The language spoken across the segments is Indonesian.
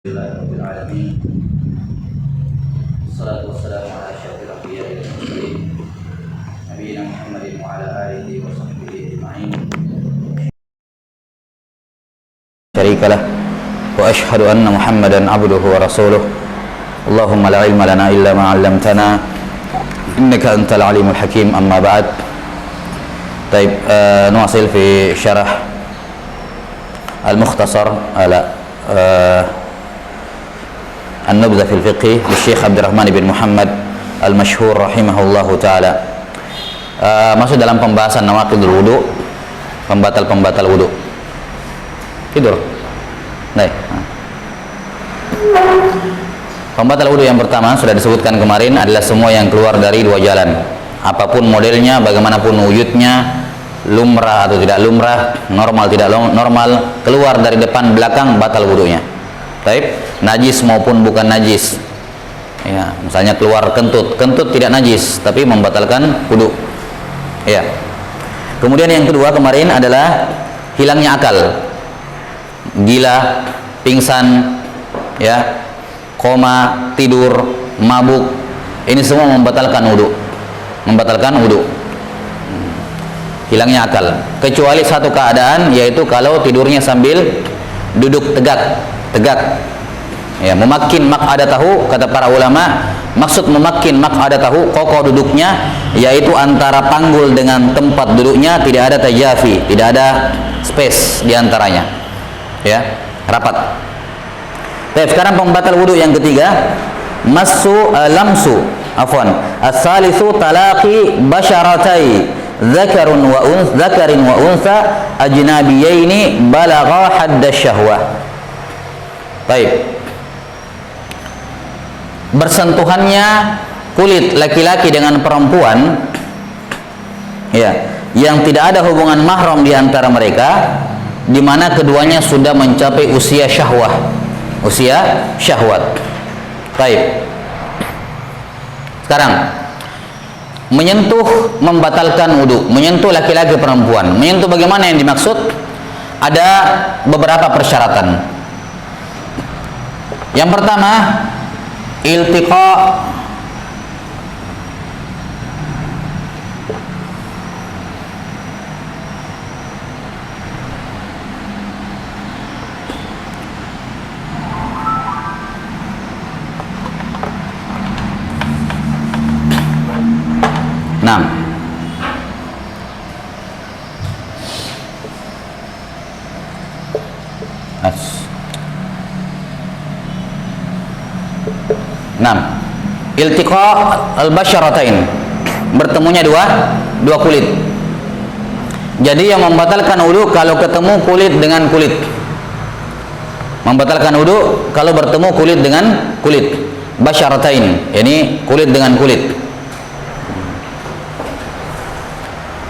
Rabbil alamin. Wassalatu wassalamu ala asyrafil anbiya'i wal mursalin nabiyina Muhammadin wa ala alihi wa sahbihi ajma'in. Syarikalah wa asyhadu anna Muhammadan abduhu wa rasuluh. Allahumma la ilma lana illa ma 'allamtana innaka antal alimul hakim. Amma ba'd. Baik, nuwasil fi syarah al-mukhtasar ala An-Nubdhah fil Fiqh Syekh Abdurrahman bin Muhammad Al-Mashhur rahimahullahu taala. Masuk dalam pembahasan nawaqidul wudu, pembatal-pembatal wudu. Tidur. Baik. Pembatal wudu yang pertama sudah disebutkan kemarin adalah semua yang keluar dari dua jalan. Apapun modelnya, bagaimanapun wujudnya, lumrah atau tidak lumrah, normal tidak normal, keluar dari depan belakang batal wudunya. Baik, najis maupun bukan najis. Ya, misalnya keluar kentut tidak najis tapi membatalkan wudu. Ya. Kemudian yang kedua kemarin adalah hilangnya akal. Gila, pingsan, ya, koma, tidur, mabuk. Ini semua membatalkan wudu. Membatalkan wudu. Hilangnya akal. Kecuali satu keadaan, yaitu kalau tidurnya sambil duduk tegak. Ya, memakin maq'adatahu, kata para ulama, maksud memakin maq'adatahu, kokoh duduknya, yaitu antara panggul dengan tempat duduknya tidak ada tajafi, tidak ada space di antaranya. Ya, rapat. Baik, sekarang pembatal wudu yang ketiga, lamsu, as-salisu talaqi basyaratai dzakarin wa unsa ajnabiyaini balagha hadda syahwah. Baik, bersentuhannya kulit laki-laki dengan perempuan, ya, yang tidak ada hubungan mahram di antara mereka, di mana keduanya sudah mencapai usia syahwat. Baik. Sekarang menyentuh membatalkan wudu, menyentuh laki-laki perempuan. Menyentuh bagaimana yang dimaksud? Ada beberapa persyaratan. Yang pertama, iltiqa, iltiqa al-basyaratain, bertemunya dua kulit. Jadi yang membatalkan wudu kalau ketemu kulit dengan kulit. Membatalkan wudu kalau bertemu kulit dengan kulit. Basyaratain, ini kulit dengan kulit.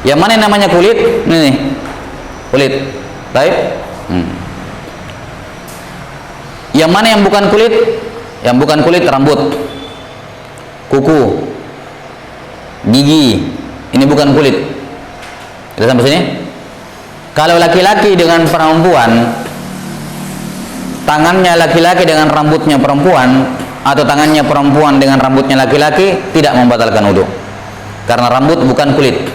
Yang mana yang namanya kulit? Ini nih. Kulit. Baik. Yang mana yang bukan kulit? Yang bukan kulit, rambut, kuku, gigi. Ini bukan kulit. Kita sampai sini. Kalau laki-laki dengan perempuan, tangannya laki-laki dengan rambutnya perempuan, atau tangannya perempuan dengan rambutnya laki-laki, tidak membatalkan wudu. Karena rambut bukan kulit.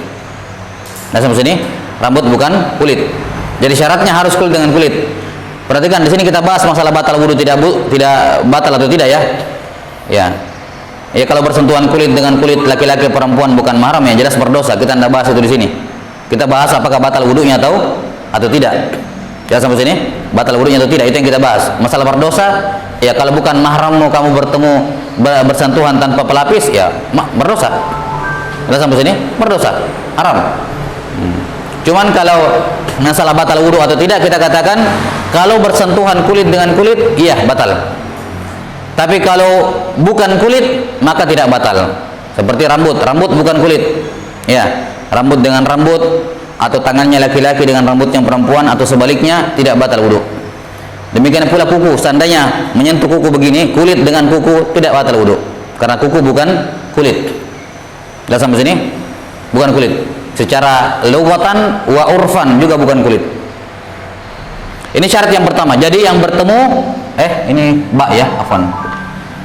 Nah, sampai sini, rambut bukan kulit. Jadi syaratnya harus kulit dengan kulit. Perhatikan di sini kita bahas masalah batal wudu tidak batal atau tidak, ya. Ya. Ya, kalau bersentuhan kulit dengan kulit laki-laki perempuan bukan mahram, ya jelas berdosa. Kita tidak bahas itu di sini. Kita bahas apakah batal wudunya atau tidak. Ya, sampai sini batal wudunya atau tidak, itu yang kita bahas. Masalah berdosa, ya kalau bukan mahrammu kamu bersentuhan tanpa pelapis, ya berdosa. Kita sampai sini berdosa, haram. Cuman kalau masalah batal wudu atau tidak, kita katakan kalau bersentuhan kulit dengan kulit, iya batal. Tapi kalau bukan kulit, maka tidak batal. Seperti rambut bukan kulit. Ya, rambut dengan rambut, atau tangannya laki-laki dengan rambutnya perempuan, atau sebaliknya, tidak batal wudu. Demikian pula kuku, seandainya menyentuh kuku begini, kulit dengan kuku, tidak batal wudu. Karena kuku bukan kulit. Sudah sampai sini? Bukan kulit. Secara lughatan wa urfan juga bukan kulit. Ini syarat yang pertama. Jadi yang bertemu ini ba ya, afwan.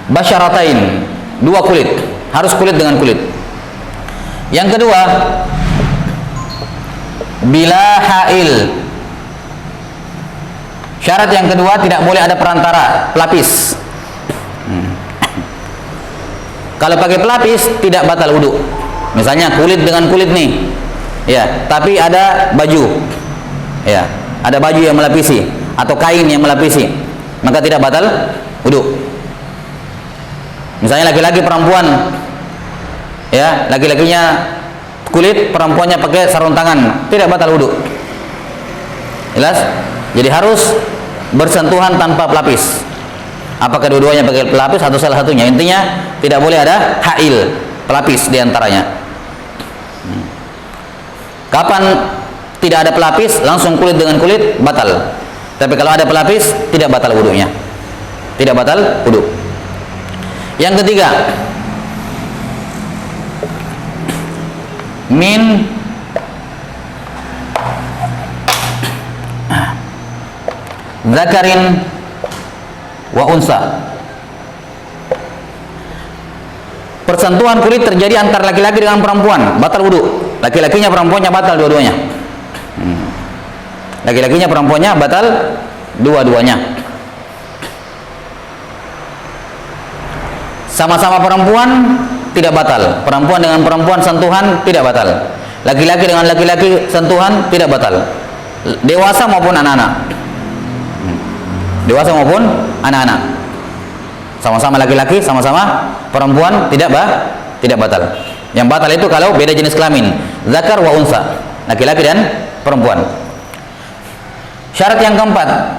Basyaratain, dua kulit, harus kulit dengan kulit. Yang kedua, bila hail. Syarat yang kedua, tidak boleh ada perantara, pelapis. Kalau pakai pelapis tidak batal wudu. Misalnya kulit dengan kulit nih, ya, tapi ada baju, ya, ada baju yang melapisi atau kain yang melapisi, maka tidak batal wudu. Misalnya laki-laki perempuan, ya, laki-lakinya kulit, perempuannya pakai sarung tangan, tidak batal wudu. Jelas? Jadi harus bersentuhan tanpa pelapis. Apakah dua-duanya pakai pelapis atau salah satunya? Intinya tidak boleh ada hail, pelapis diantaranya. Kapan tidak ada pelapis, langsung kulit dengan kulit, batal. Tapi kalau ada pelapis, tidak batal wudunya. Tidak batal wudu. Yang ketiga, min zakarin wa unsa. Persentuhan kulit terjadi antara laki-laki dengan perempuan, batal wudu. Laki-lakinya, perempuannya batal dua-duanya. Laki-lakinya, perempuannya batal dua-duanya. Sama-sama perempuan tidak batal. Perempuan dengan perempuan sentuhan tidak batal. Laki-laki dengan laki-laki sentuhan tidak batal. Dewasa maupun anak-anak. Dewasa maupun anak-anak. Sama-sama laki-laki, sama-sama perempuan tidak batal. Yang batal itu kalau beda jenis kelamin, zakar wa unsa, laki-laki dan perempuan. Syarat yang keempat,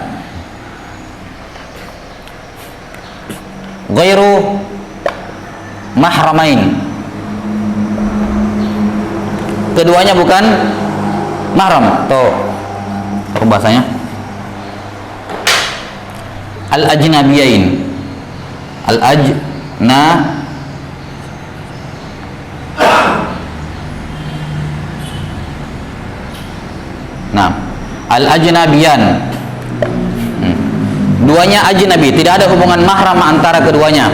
ghairu mahramain. Keduanya bukan mahram. Tuh, apa bahasanya? Al-ajnabiyain. Al-ajnabiyan. Duanya ajnabi, tidak ada hubungan mahram antara keduanya.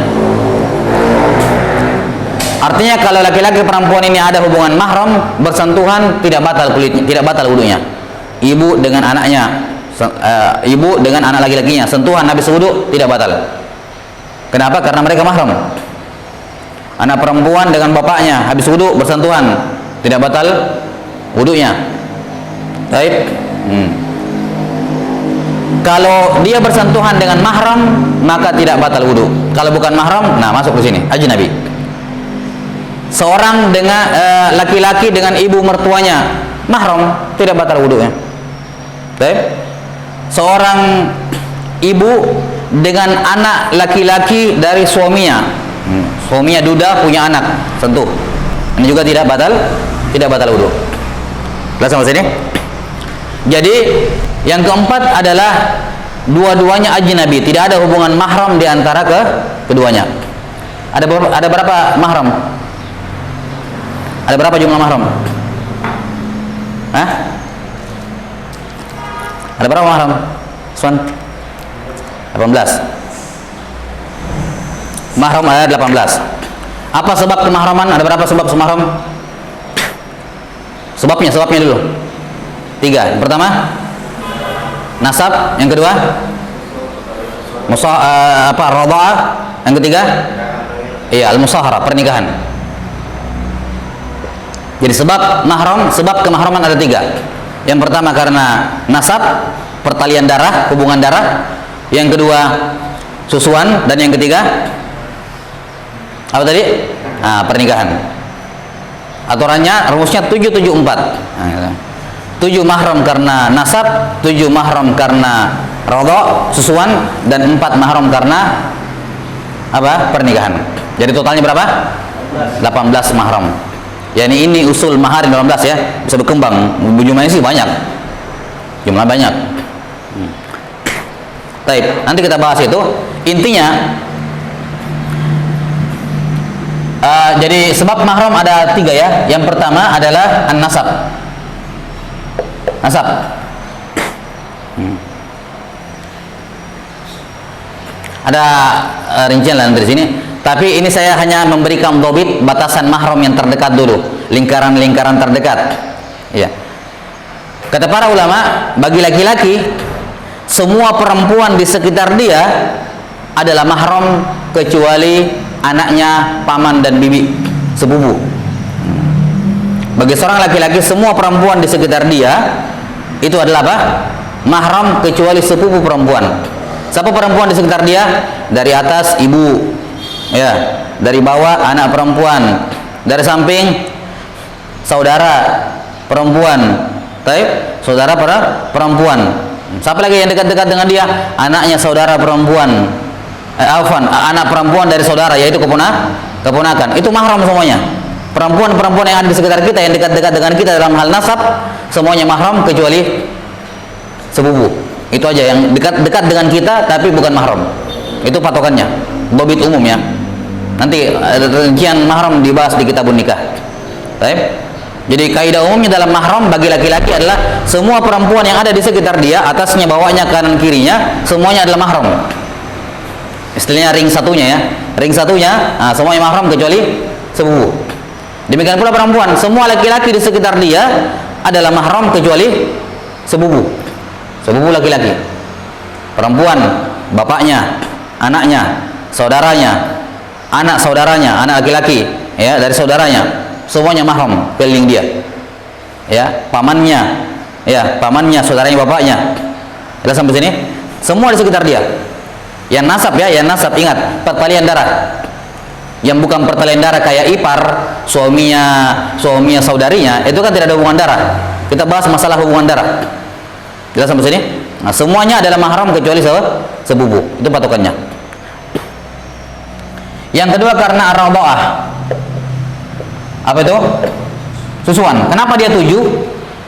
Artinya kalau laki-laki perempuan ini ada hubungan mahram, bersentuhan, tidak batal kulitnya, tidak batal wudunya. Ibu dengan anaknya, ibu dengan anak laki-lakinya, sentuhan habis wudu tidak batal. Kenapa? Karena mereka mahram. Anak perempuan dengan bapaknya habis wudu bersentuhan, tidak batal wudunya. Baik. Kalau dia bersentuhan dengan mahram, maka tidak batal wudu. Kalau bukan mahram, nah masuk ke sini, ajnabi. Seorang dengan laki-laki dengan ibu mertuanya mahram, tidak batal wudunya. Baik. Seorang ibu dengan anak laki-laki dari suaminya, suaminya duda punya anak, sentuh, ini juga tidak batal wudu. Jelas sampai sini? Jadi yang keempat adalah dua-duanya ajnabi, tidak ada hubungan mahram di antara keduanya. Ada berapa mahram? Ada berapa jumlah mahram? Hah? Ada berapa mahram? Swan? 18. Mahram ada 18. Apa sebab kemahraman? Ada berapa sebab mahram? Sebabnya dulu. 3. Yang pertama, nasab. Yang kedua, radha'ah. Yang ketiga, al-musahara, pernikahan. Jadi sebab mahram, sebab kemahraman ada 3. Yang pertama karena nasab, pertalian darah, hubungan darah. Yang kedua susuan, dan yang ketiga apa tadi? Pernikahan. Aturannya, rumusnya 774. 7 mahram karena nasab, 7 mahram karena radha, susuan, dan 4 mahram karena apa? Pernikahan. Jadi totalnya berapa? 18 mahram. Yani ini usul mahar 18 ya, bisa berkembang. Jumlahnya sih banyak. Jumlah banyak. Baik, nanti kita bahas itu. Intinya jadi sebab mahram ada 3 ya. Yang pertama adalah an-nasab. Nasab. Ada rincian lah dari sini. Tapi ini saya hanya memberikan dobit batasan mahram yang terdekat dulu, lingkaran-lingkaran terdekat. Ya. Kata para ulama, bagi laki-laki semua perempuan di sekitar dia adalah mahram kecuali anaknya, paman dan bibi, sepupu. Bagi seorang laki-laki semua perempuan di sekitar dia itu adalah apa? Mahram kecuali sepupu perempuan. Siapa perempuan di sekitar dia? Dari atas ibu, ya, dari bawah anak perempuan, dari samping saudara perempuan, saudara perempuan. Siapa lagi yang dekat-dekat dengan dia? Anaknya saudara perempuan, anak perempuan dari saudara, yaitu keponakan. Itu mahram semuanya. Perempuan-perempuan yang ada di sekitar kita, yang dekat-dekat dengan kita dalam hal nasab, semuanya mahram kecuali sepupu. Itu aja yang dekat-dekat dengan kita tapi bukan mahram. Itu patokannya, dobit umum ya. Nanti rincian mahram dibahas di kitabun nikah. Baik. Jadi kaidah umumnya dalam mahram bagi laki-laki adalah semua perempuan yang ada di sekitar dia, atasnya, bawahnya, kanan kirinya, semuanya adalah mahram. Istilahnya ring satunya ya. Ring satunya, semuanya mahram kecuali sepupu. Demikian pula perempuan, semua laki-laki di sekitar dia adalah mahram kecuali sepupu. Sepupu laki-laki. Perempuan, bapaknya, anaknya, saudaranya, anak saudaranya, anak laki-laki, ya, dari saudaranya, semuanya mahram keliling dia. Ya, pamannya, saudaranya, bapaknya. Sudah sampai sini? Semua di sekitar dia. Yang nasab ya, yang nasab, ingat, pertalian darah. Yang bukan pertalian darah kayak ipar, suaminya saudarinya, itu kan tidak ada hubungan darah. Kita bahas masalah hubungan darah. Jelas sampai sini? Nah, semuanya adalah mahram kecuali sepupu. Itu patokannya. Yang kedua karena ar-radha'ah. Apa itu? Susuan. Kenapa dia 7?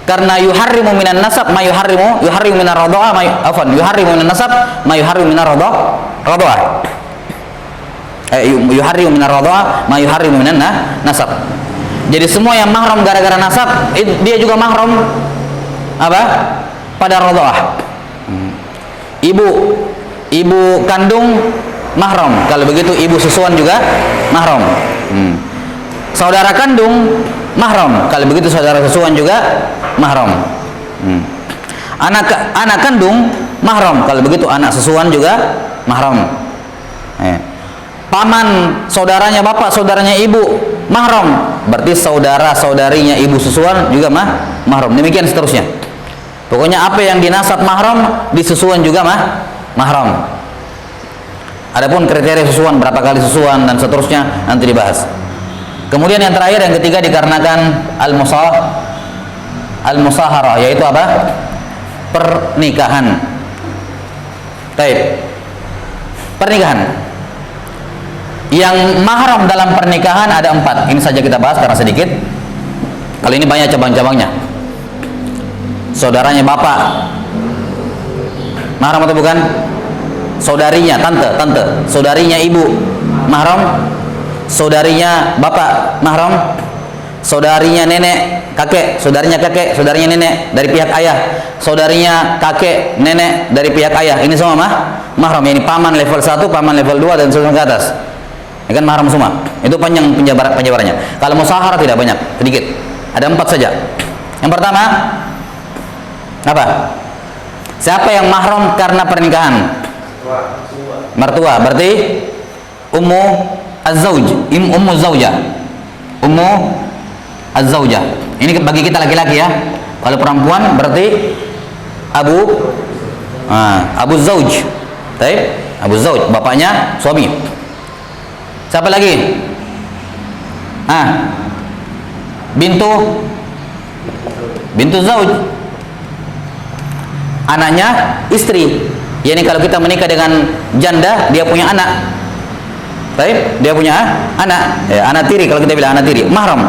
Karena yuharrimu minan nasab ma yuharrimu minar radha'ah yuharrimu minan nasab ma yuharrimu minar radha'ah. Yuharrimu minar radha'ah ma yuharrimu minan nasab. Jadi semua yang mahram gara-gara nasab, dia juga mahram apa? Pada radha'ah. Ibu kandung mahram. Kalau begitu ibu susuan juga mahram. Saudara kandung mahram. Kalau begitu saudara susuan juga mahram. Anak kandung mahram. Kalau begitu anak susuan juga mahram. Paman saudaranya bapak, saudaranya ibu mahram. Berarti saudara-saudarinya ibu susuan juga mahram. Demikian seterusnya. Pokoknya apa yang dinasab mahram, disusuan juga mahram. Adapun kriteria susuan, berapa kali susuan dan seterusnya nanti dibahas. Kemudian yang terakhir, yang ketiga, dikarenakan al-musahara, yaitu apa? Pernikahan. Baik. Pernikahan. Yang mahram dalam pernikahan ada 4. Ini saja kita bahas karena sedikit. Kali ini banyak cabang-cabangnya. Saudaranya bapak mahram atau bukan? Saudarinya tante, saudarinya ibu mahram, saudarinya bapak mahram, saudarinya nenek, kakek, saudarinya nenek dari pihak ayah, saudarinya kakek, nenek dari pihak ayah. Ini semua mahram. Ini paman level 1, paman level 2 dan seterusnya ke atas. Ini kan mahram semua. Itu panjang penjabarannya. Kalau musahara tidak banyak, sedikit. Ada 4 saja. Yang pertama, apa? Siapa yang mahram karena pernikahan? Mertua. Berarti ummu az-zauj, ummu zaujah. Ummu az-zaujah. Ini bagi kita laki-laki ya. Kalau perempuan berarti abu zauj. Baik, abu zauj, bapaknya suami. Siapa lagi? Bintu zauj. Anaknya istri. Yani kalau kita menikah dengan janda, dia punya anak. Baik, dia punya anak. Anak tiri, kalau kita bilang anak tiri, mahram.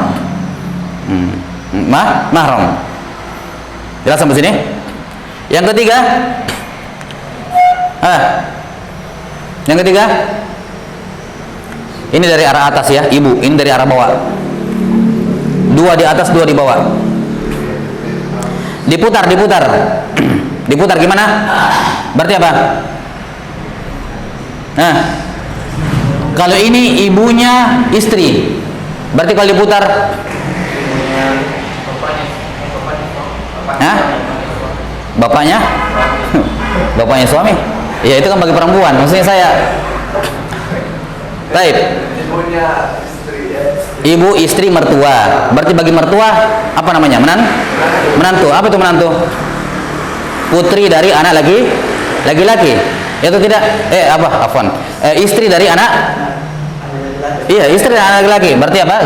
Mahram. Jelas sampai sini? Yang ketiga, ini dari arah atas ya, ibu. Ini dari arah bawah. 2 di atas, 2 di bawah. Diputar. Diputar gimana? Berarti apa? Nah, kalau ini ibunya istri, berarti kalau diputar, Hah? Bapaknya? Bapaknya suami? Ya itu kan bagi perempuan. Maksudnya saya. Baik. Ibu, istri, mertua. Berarti bagi mertua apa namanya? Menantu. Apa itu menantu? Putri dari anak laki-laki. Itu tidak? Afwan. Istri dari anak. Iya, istri dari anak laki-laki. Berarti apa?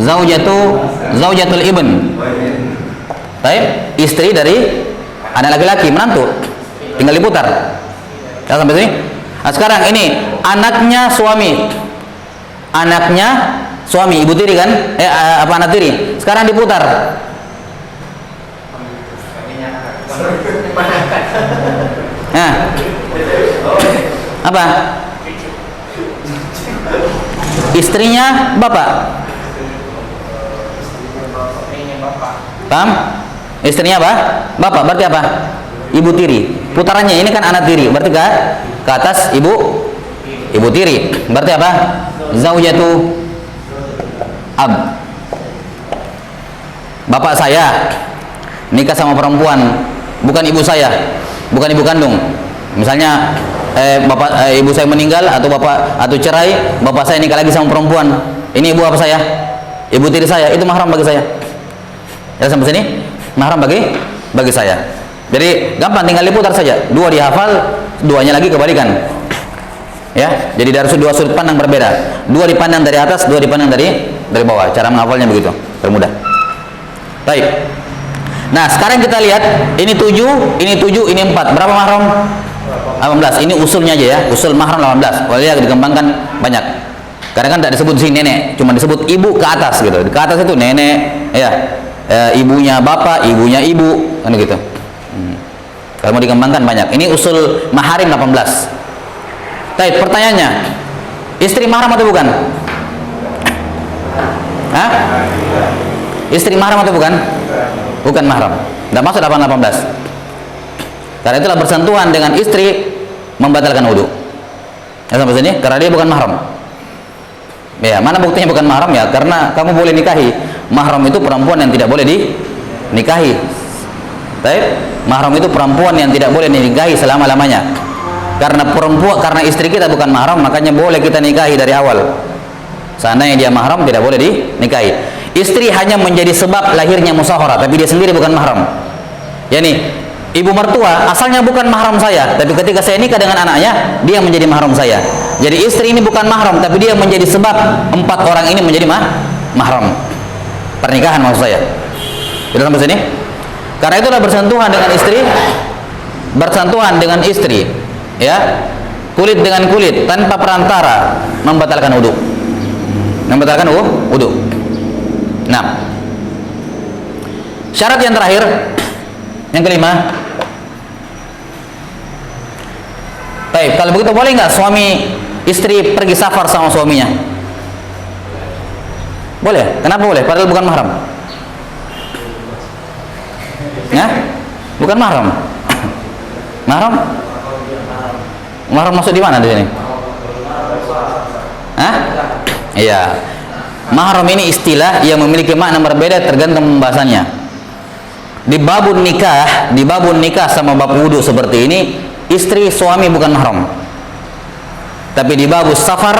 Zaujatul ibn. Baik, istri dari anak laki-laki, menantu. Tinggal diputar. Ya, sampai sini. Nah, sekarang ini anaknya suami. Anaknya suami, ibu tiri kan? Anak tiri. Sekarang diputar. Nah. Apa? Istrinya bapak. Paham? Istrinya apa? Bapak. Berarti apa? Ibu tiri. Putarannya ini kan anak tiri. Berarti ke atas ibu tiri. Berarti apa? Zaujatu ab. Bapak saya nikah sama perempuan, bukan ibu saya, bukan ibu kandung. Misalnya ibu saya meninggal atau cerai, bapak saya nikah lagi sama perempuan. Ini ibu apa saya? Ibu tiri saya. Itu mahram bagi saya. Ya, sampai sini mahram bagi saya. Jadi gampang, tinggal diputar saja. Dua dihafal, duanya lagi kebalikan. Ya, jadi dari dua sudut pandang berbeda. Dua dipandang dari atas, dua dipandang dari bawah. Cara menghafalnya begitu, termudah. Baik. Nah, sekarang kita lihat ini 7, ini 4. Berapa mahram? 18. Ini usulnya aja ya. Usul mahram 18. Kalau dia dikembangkan banyak. Karena kan tidak disebut di sini nenek, cuma disebut ibu ke atas gitu. Ke atas itu nenek, ya. Ibunya bapak, ibunya ibu, kan gitu. Kalau mau dikembangkan banyak. Ini usul maharim 18. Baik, pertanyaannya, istri mahram atau bukan? Hah? Istri mahram atau bukan? Bukan mahram. Tidak masuk 18. Karena itulah bersentuhan dengan istri membatalkan wudu. Ya, sampai sini, karena dia bukan mahram. Ya, mana buktinya bukan mahram ya? Karena kamu boleh nikahi. Mahram itu perempuan yang tidak boleh dinikahi. Baik, mahram itu perempuan yang tidak boleh dinikahi selama-lamanya. Karena istri kita bukan mahram, makanya boleh kita nikahi dari awal. Seandainya dia mahram, tidak boleh dinikahi. Istri hanya menjadi sebab lahirnya musyawarah, tapi dia sendiri bukan mahram. Yani ibu mertua asalnya bukan mahram saya, tapi ketika saya nikah dengan anaknya, dia menjadi mahram saya. Jadi istri ini bukan mahram, tapi dia menjadi sebab 4 orang ini menjadi mahram. Pernikahan maksud saya. Sudah sampai sini? Karena itulah bersentuhan dengan istri, ya, kulit dengan kulit tanpa perantara membatalkan wudu. Membatalkan wudu. Nah, syarat yang terakhir, yang kelima. Baik, kalau begitu boleh nggak suami istri pergi safar sama suaminya? Boleh. Kenapa boleh? Padahal bukan mahram. Ya? Bukan mahram. Mahram? Mahram maksud di mana di sini? Hah? Iya. Mahram ini istilah yang memiliki makna berbeda tergantung pembahasannya. Di babun nikah sama bab wudu seperti ini, istri suami bukan mahram. Tapi di babus safar,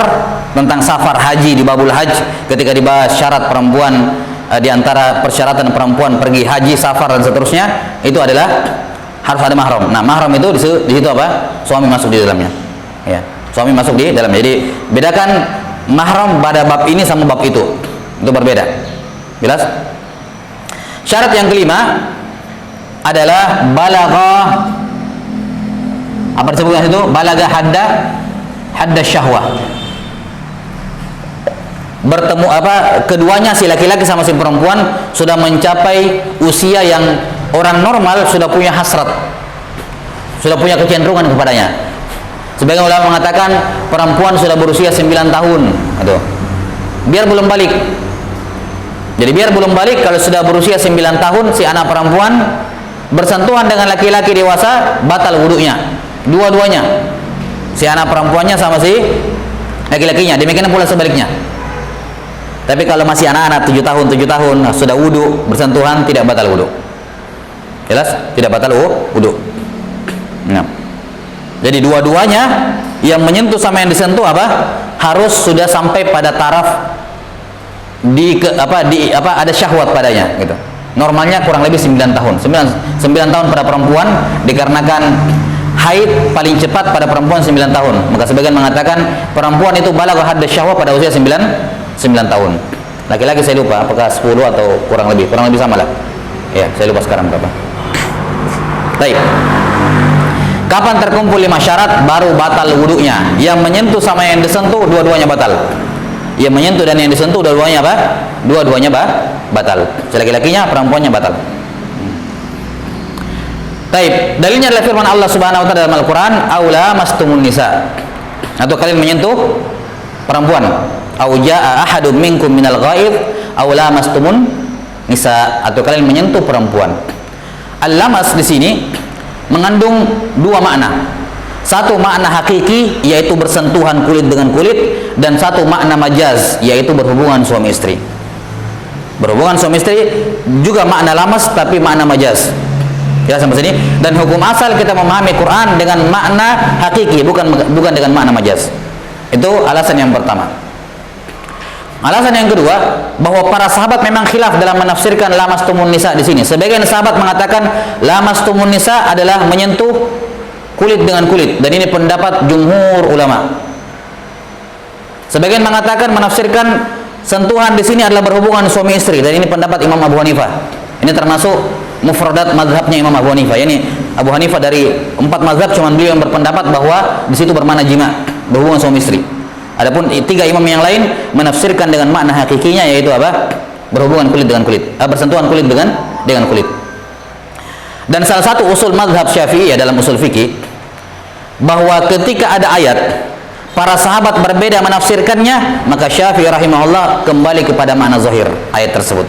tentang safar haji, di babul haj, ketika dibahas syarat perempuan, di antara persyaratan perempuan pergi haji, safar dan seterusnya, itu adalah harus ada mahram. Nah, mahram itu di situ apa? Suami masuk di dalamnya. Ya, suami masuk di dalamnya. Jadi bedakan mahram pada bab ini sama bab itu berbeda. Jelas? Syarat yang kelima adalah balagha. Apa disebutkan itu? Balagha hadda syahwah. Bertemu keduanya, si laki-laki sama si perempuan sudah mencapai usia yang orang normal sudah punya hasrat, sudah punya kecenderungan kepadanya. Sebagian ulama mengatakan perempuan sudah berusia 9 tahun atau biar belum balik. Jadi biar belum balik, kalau sudah berusia 9 tahun si anak perempuan bersentuhan dengan laki-laki dewasa, batal wudunya. Dua-duanya. Si anak perempuannya sama si laki-lakinya. Demikian pula sebaliknya. Tapi kalau masih anak-anak 7 tahun sudah wudu, bersentuhan, tidak batal wudu. Jelas? Tidak batal wudu. Nah. Jadi dua-duanya yang menyentuh sama yang disentuh apa? Harus sudah sampai pada taraf ada syahwat padanya gitu. Normalnya kurang lebih 9 tahun. 9 tahun pada perempuan, dikarenakan haid paling cepat pada perempuan 9 tahun. Maka sebagian mengatakan perempuan itu balagha hadd syahwat pada usia 9 tahun. Laki-laki saya lupa apakah 10 atau kurang lebih sama lah. Ya, saya lupa sekarang berapa. Baik. Kapan terkumpul 5 syarat baru batal wudunya? Yang menyentuh sama yang disentuh dua-duanya batal. Yang menyentuh dan yang disentuh dua-duanya apa? Dua-duanya batal. Laki-lakinya, perempuannya batal. Taib. Dalilnya adalah firman Allah Subhanahu wa taala dalam Al-Qur'an, "Aula mastumun nisa." Atau kalian menyentuh perempuan. Au jaa ahadum minkum minal ghaib aula mastumun nisa, atau kalian menyentuh perempuan. Al-lamas di sini mengandung dua makna. Satu makna hakiki, yaitu bersentuhan kulit dengan kulit, dan satu makna majaz, yaitu berhubungan suami istri. Berhubungan suami istri juga makna lamas, tapi makna majaz. Ya, sampai sini. Dan hukum asal kita memahami Quran dengan makna hakiki, bukan dengan makna majaz. Itu alasan yang pertama. Alasan yang kedua, bahwa para sahabat memang khilaf dalam menafsirkan lamastumun nisa di sini. Sebagian sahabat mengatakan lamastumun nisa adalah menyentuh kulit dengan kulit, dan ini pendapat jumhur ulama. Sebagian mengatakan menafsirkan sentuhan di sini adalah berhubungan suami istri, dan ini pendapat Imam Abu Hanifah. Ini termasuk mufradat mazhabnya Imam Abu Hanifah. Yani Abu Hanifah dari 4 mazhab cuma beliau yang berpendapat bahwa di situ bermakna jima, berhubungan suami istri. Adapun 3 imam yang lain menafsirkan dengan makna hakikinya, yaitu apa? Berhubungan kulit dengan kulit, bersentuhan kulit dengan kulit. Dan salah satu usul mazhab Syafi'i dalam usul fikih, bahwa ketika ada ayat para sahabat berbeda menafsirkannya, maka Syafi'i rahimahullah kembali kepada makna zahir ayat tersebut.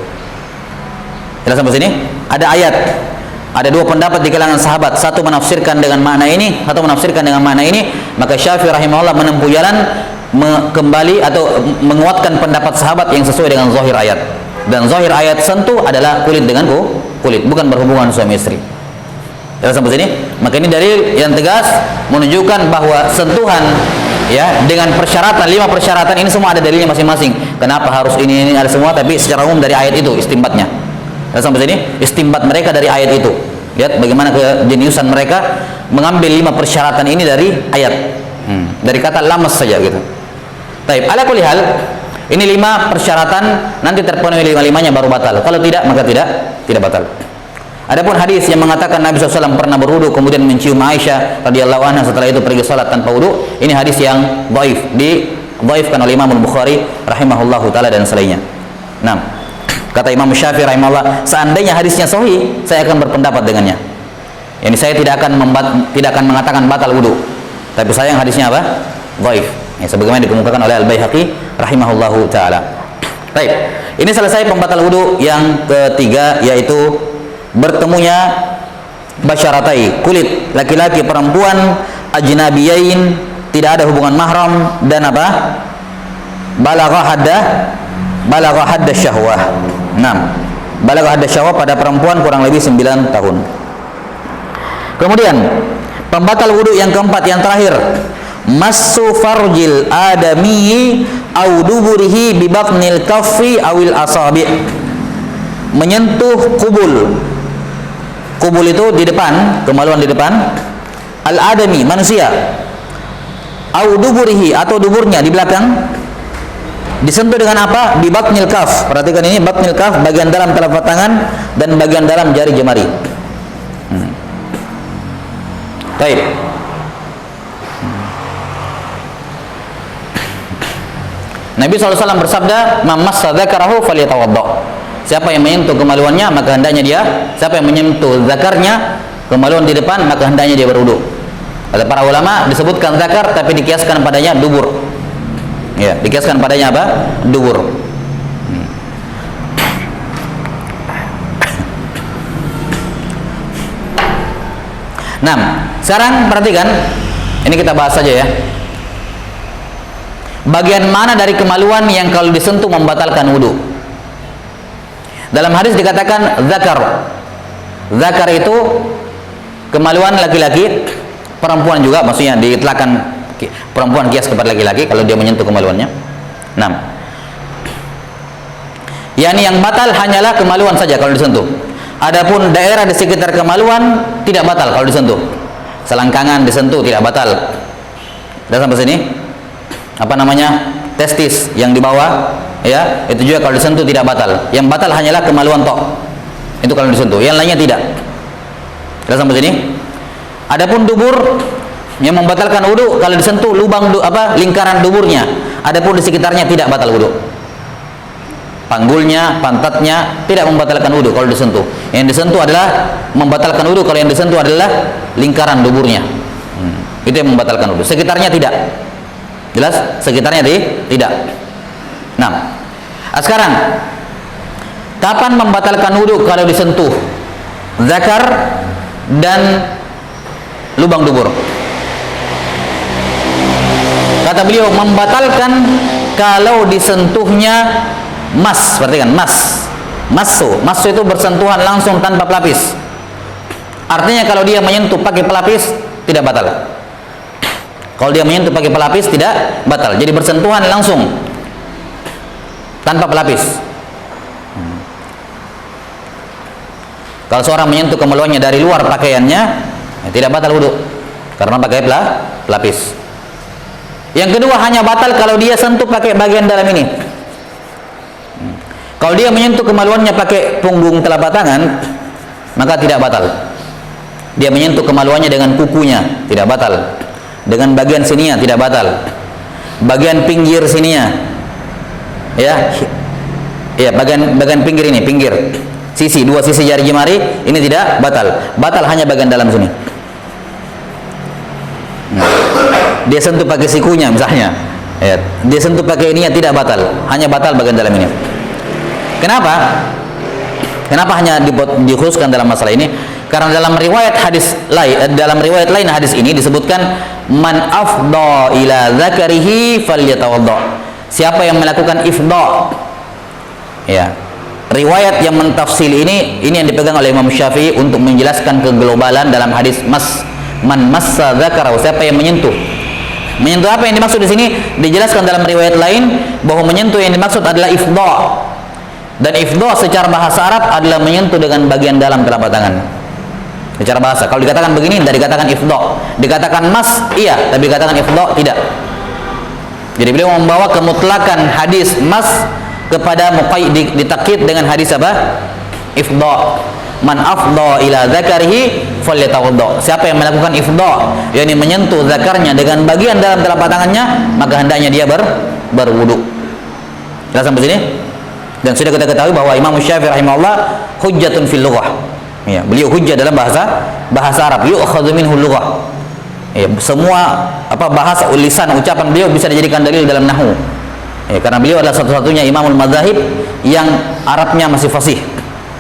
Jelas sampai sini? Ada ayat, ada 2 pendapat di kalangan sahabat, satu menafsirkan dengan makna ini, satu menafsirkan dengan makna ini, maka Syafi'i rahimahullah menempuh jalan kembali atau menguatkan pendapat sahabat yang sesuai dengan zahir ayat. Dan zahir ayat sentuh adalah kulit dengan kulit, bukan berhubungan suami istri. Jelas sampai sini? Maka ini dalil yang tegas menunjukkan bahwa sentuhan ya dengan persyaratan, 5 persyaratan ini semua ada dalilnya masing-masing. Kenapa harus ini ada semua, tapi secara umum dari ayat itu istimbatnya. Jelas sampai sini? Istimbat mereka dari ayat itu. Lihat bagaimana kejeniusan mereka mengambil 5 persyaratan ini dari ayat. Dari kata lamas saja gitu. Baik, ala kulli hal, ini 5 persyaratan, nanti terpenuhi 5-5-nya baru batal. Kalau tidak, maka tidak batal. Adapun hadis yang mengatakan Nabi SAW pernah berwudu kemudian mencium Aisyah radhiyallahu anha, setelah itu pergi salat tanpa wudu, ini hadis yang dhaif, dhaifkan oleh Imam Al-Bukhari rahimahullahu taala dan selainnya. Nah, kata Imam Syafi'i rahimahullah, seandainya hadisnya sahih, saya akan berpendapat dengannya. Yani saya tidak akan mengatakan batal wudu. Tapi sayang hadisnya apa? Dhaif. Ya, sebagaimana dikemukakan oleh Al-Baihaqi rahimahullahu taala. Baik, ini selesai pembatal wudu yang ketiga, yaitu bertemunya basyaratai, kulit laki-laki perempuan ajnabiyain, tidak ada hubungan mahram, dan apa? Balagha hadda syahwah. 6. Balagha hadda syahwah pada perempuan kurang lebih 9 tahun. Kemudian pembatal wudu yang keempat, yang terakhir, massu farjil adami au duburihi bi batnil kaffi awil asabi'. Menyentuh kubul. Kubul itu di depan, kemaluan di depan. Al-adami, manusia. Au duburihi, atau duburnya di belakang. Disentuh dengan apa? Bi batnil kaf. Perhatikan ini, batnil kaf, bagian dalam telapak tangan dan bagian dalam jari jemari. Baik. Nabi SAW bersabda, "Man massa dzakarahu falyatawadda." Siapa yang menyentuh kemaluannya, maka hendaknya dia, siapa yang menyentuh zakarnya, kemaluan di depan, maka hendaknya dia berwudu. Kata para ulama, disebutkan zakar tapi dikiaskan padanya dubur. Ya, dikiaskan padanya apa? Dubur. Nah, sekarang perhatikan, ini kita bahas saja ya. Bagian mana dari kemaluan yang kalau disentuh membatalkan wudu? Dalam hadis dikatakan zakar. Zakar itu kemaluan laki-laki, perempuan juga, maksudnya diitlakan perempuan kias kepada laki-laki kalau dia menyentuh kemaluannya. 6. Yani yang batal hanyalah kemaluan saja kalau disentuh. Adapun daerah di sekitar kemaluan tidak batal kalau disentuh. Selangkangan disentuh tidak batal. Dan sampai sini, apa namanya, testis yang di bawah, ya, itu juga kalau disentuh tidak batal. Yang batal hanyalah kemaluan tok. Itu kalau disentuh. Yang lainnya tidak. Dan sampai sini. Adapun dubur yang membatalkan wudu kalau disentuh lubang lingkaran duburnya. Adapun di sekitarnya tidak batal wudu. Panggulnya, pantatnya tidak membatalkan wudu kalau disentuh. Yang disentuh adalah membatalkan wudu kalau yang disentuh adalah lingkaran duburnya. Itu yang membatalkan wudu. Sekitarnya tidak. Jelas? Sekitarnya tidak. Nah, sekarang kapan membatalkan wudu kalau disentuh zakar dan lubang dubur? Kata beliau membatalkan kalau disentuhnya mas, perhatikan, masso itu bersentuhan langsung tanpa pelapis. Artinya kalau dia menyentuh pakai pelapis tidak batal. Kalau dia menyentuh pakai pelapis tidak batal. Jadi bersentuhan langsung tanpa pelapis. Kalau seorang menyentuh kemaluannya dari luar pakaiannya, tidak batal wudu karena pakai pelapis. Yang kedua hanya batal kalau dia sentuh pakai bagian dalam ini. Kalau dia menyentuh kemaluannya pakai punggung telapak tangan, maka tidak batal. Dia menyentuh kemaluannya dengan kukunya, tidak batal. Dengan bagian sininya tidak batal. Bagian pinggir sininya, ya, bagian pinggir ini, sisi, dua sisi jari jemari ini tidak batal. Batal hanya bagian dalam sini. Dia sentuh pakai sikunya misalnya, ya, dia sentuh pakai ininya tidak batal, hanya batal bagian dalam ini. Kenapa? Kenapa hanya dikhususkan dalam masalah ini? Karena dalam riwayat lain hadis ini disebutkan man afdha ila zakarihi falyatawadda. Siapa yang melakukan ifdha? Ya. Riwayat yang mentafsil ini yang dipegang oleh Imam Syafi'i untuk menjelaskan keglobalan dalam hadis man massa zakarahu, siapa yang menyentuh. Menyentuh apa yang dimaksud di sini? Dijelaskan dalam riwayat lain bahwa menyentuh yang dimaksud adalah ifdha. Dan ifdha secara bahasa Arab adalah menyentuh dengan bagian dalam telapak tangan. Secara bahasa, kalau dikatakan begini tidak dikatakan ifdha. Dikatakan mas, iya, tapi dikatakan ifdha tidak. Jadi beliau membawa kemutlakan hadis mas kepada ditakkid dengan hadis apa? Ifdha. Man afdha ila zakarihi falyatawadda. Siapa yang melakukan ifdha, yakni menyentuh zakarnya dengan bagian dalam telapak tangannya, maka hendaknya dia berwudu. Jelas sampai sini? Dan sudah kita ketahui bahwa Imam Syafi'i rahimahullah hujjatun fil lughah. Ya, beliau hujjah dalam bahasa Arab. Yu'khadhu minhu lughah. Ya, semua bahasa lisan ucapan beliau bisa dijadikan dalil dalam nahwu. Ya, karena beliau adalah satu-satunya imamul madzhab yang Arabnya masih fasih.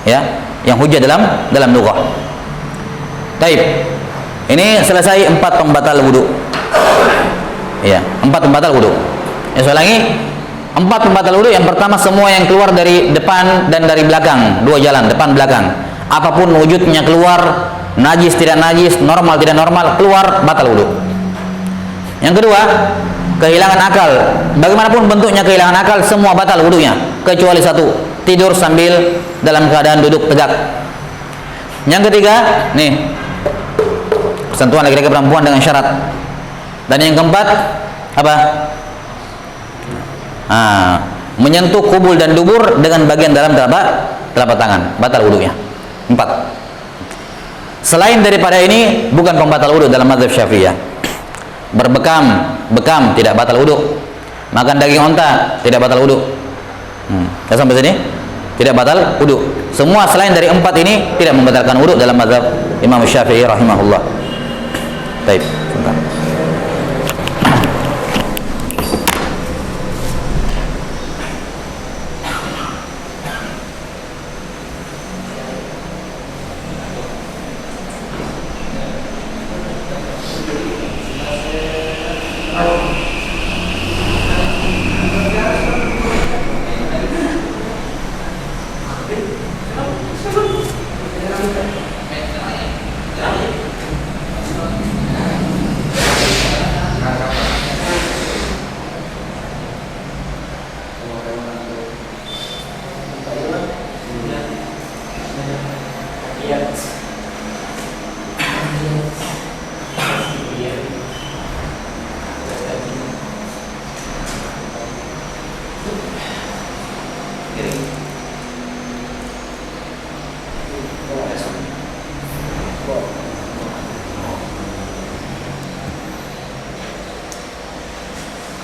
Ya, yang hujjah dalam lughah. Taib. Ini selesai 4 pembatal wudu. Ya, 4 pembatal wudu. Ya, saya ulangi. 4 pembatal wudu. Yang pertama, semua yang keluar dari depan dan dari belakang, 2 jalan, depan belakang. Apapun wujudnya keluar, najis tidak najis, normal tidak normal, keluar, batal wudu. Yang kedua, kehilangan akal. Bagaimanapun bentuknya kehilangan akal, semua batal wudunya kecuali satu, tidur sambil dalam keadaan duduk tegak. Yang ketiga, nih, sentuhan laki-laki perempuan dengan syarat. Dan yang keempat, apa? Menyentuh kubul dan dubur dengan bagian dalam telapak tangan, batal wudunya. 4. Selain daripada ini bukan pembatal wudu dalam mazhab Syafi'iyah. Bekam tidak batal wudu. Makan daging onta tidak batal wudu. Sampai sini tidak batal wudu. Semua selain dari 4 ini tidak membatalkan wudu dalam mazhab Imam Syafi'i rahimahullah. Baik, sebentar.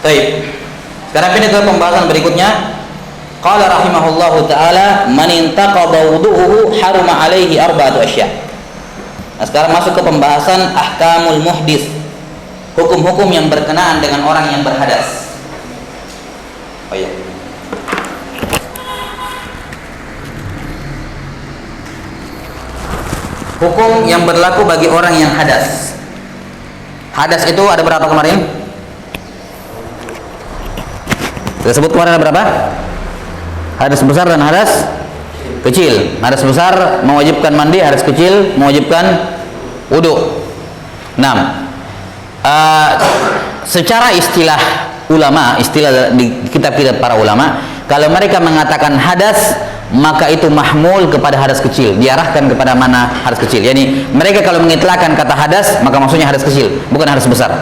Baik. Sekarang pindah ke pembahasan berikutnya. Qala rahimahullahu taala, man intaqada wudu'uhu haruma alaihi arba'atu asya'. Nah, sekarang masuk ke pembahasan ahkamul muhdits. Hukum-hukum yang berkenaan dengan orang yang berhadas. Oh iya. Hukum yang berlaku bagi orang yang hadas. Hadas itu ada berapa kemarin? Kita sebut kemarin ada berapa? Hadas besar dan hadas kecil. Hadas besar mewajibkan mandi, hadas kecil mewajibkan wudu. 6. Secara istilah ulama, istilah di kitab-kitab para ulama, kalau mereka mengatakan hadas, maka itu mahmul kepada hadas kecil, diarahkan kepada mana hadas kecil. Yani mereka kalau mengitlakkan kata hadas, maka maksudnya hadas kecil, bukan hadas besar.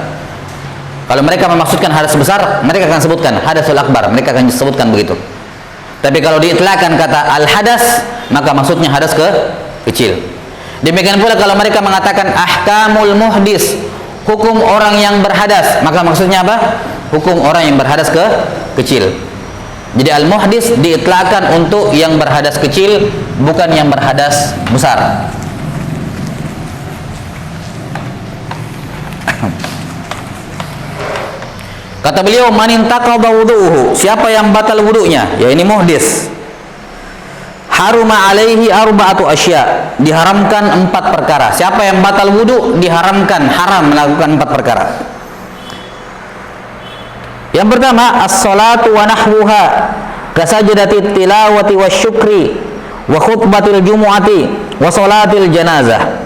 Kalau mereka memaksudkan hadas besar, mereka akan sebutkan hadasul akbar, mereka akan sebutkan begitu. Tapi kalau diitlakkan kata al hadas, maka maksudnya hadas kecil. Demikian pula kalau mereka mengatakan ahkamul muhdits, hukum orang yang berhadas, maka maksudnya apa? Hukum orang yang berhadas kecil. Jadi al-muhdits diitlakkan untuk yang berhadas kecil, bukan yang berhadas besar. Kata beliau, man intaqada wudu'uhu, siapa yang batal wudunya, ya ini muhdits. Haruma alaihi arba'atu asya', diharamkan 4 perkara. Siapa yang batal wudu diharamkan, haram melakukan 4 perkara. Yang pertama, as-salatu wa nahwuha, kasajdatit tilawati wasyukri wa khutbatil jumu'ati wa salatil janazah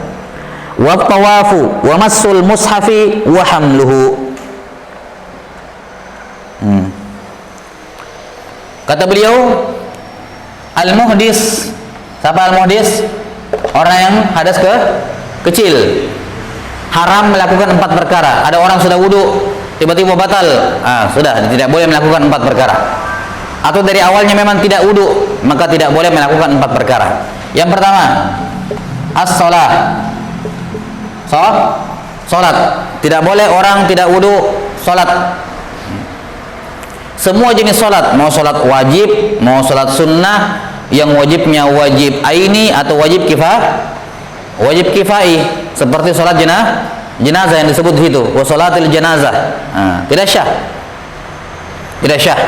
wa tawafu wa massul mushafi wa hamluhu. Kata beliau, al-muhdits, siapa al-muhdits? Orang yang hadas kecil, haram melakukan 4 perkara. Ada orang sudah wudu, tiba-tiba batal, sudah tidak boleh melakukan 4 perkara. Atau dari awalnya memang tidak wudu, maka tidak boleh melakukan 4 perkara. Yang pertama, as-shalah, salat. Tidak boleh orang tidak wudu salat. Semua jenis salat, mau salat wajib, mau salat sunnah, yang wajibnya wajib aini atau wajib kifai, seperti salat jenazah yang disebut di situ, wa salatil janazah, tidak syah.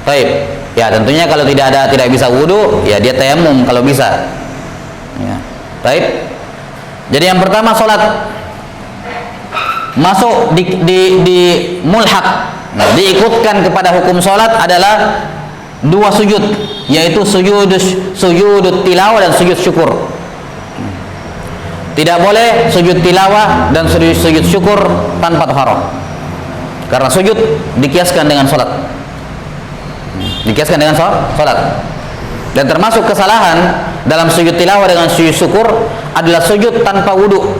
Baik, ya tentunya kalau tidak bisa wudu, ya dia tayamum kalau bisa. Ya. Baik. Jadi yang pertama salat masuk di mulhaq, diikutkan kepada hukum salat adalah 2 sujud, yaitu sujud tilawah dan sujud syukur. Tidak boleh sujud tilawah dan sujud syukur tanpa taharah, karena sujud dikiaskan dengan salat. Dan termasuk kesalahan dalam sujud tilawah dengan sujud syukur adalah sujud tanpa wudu,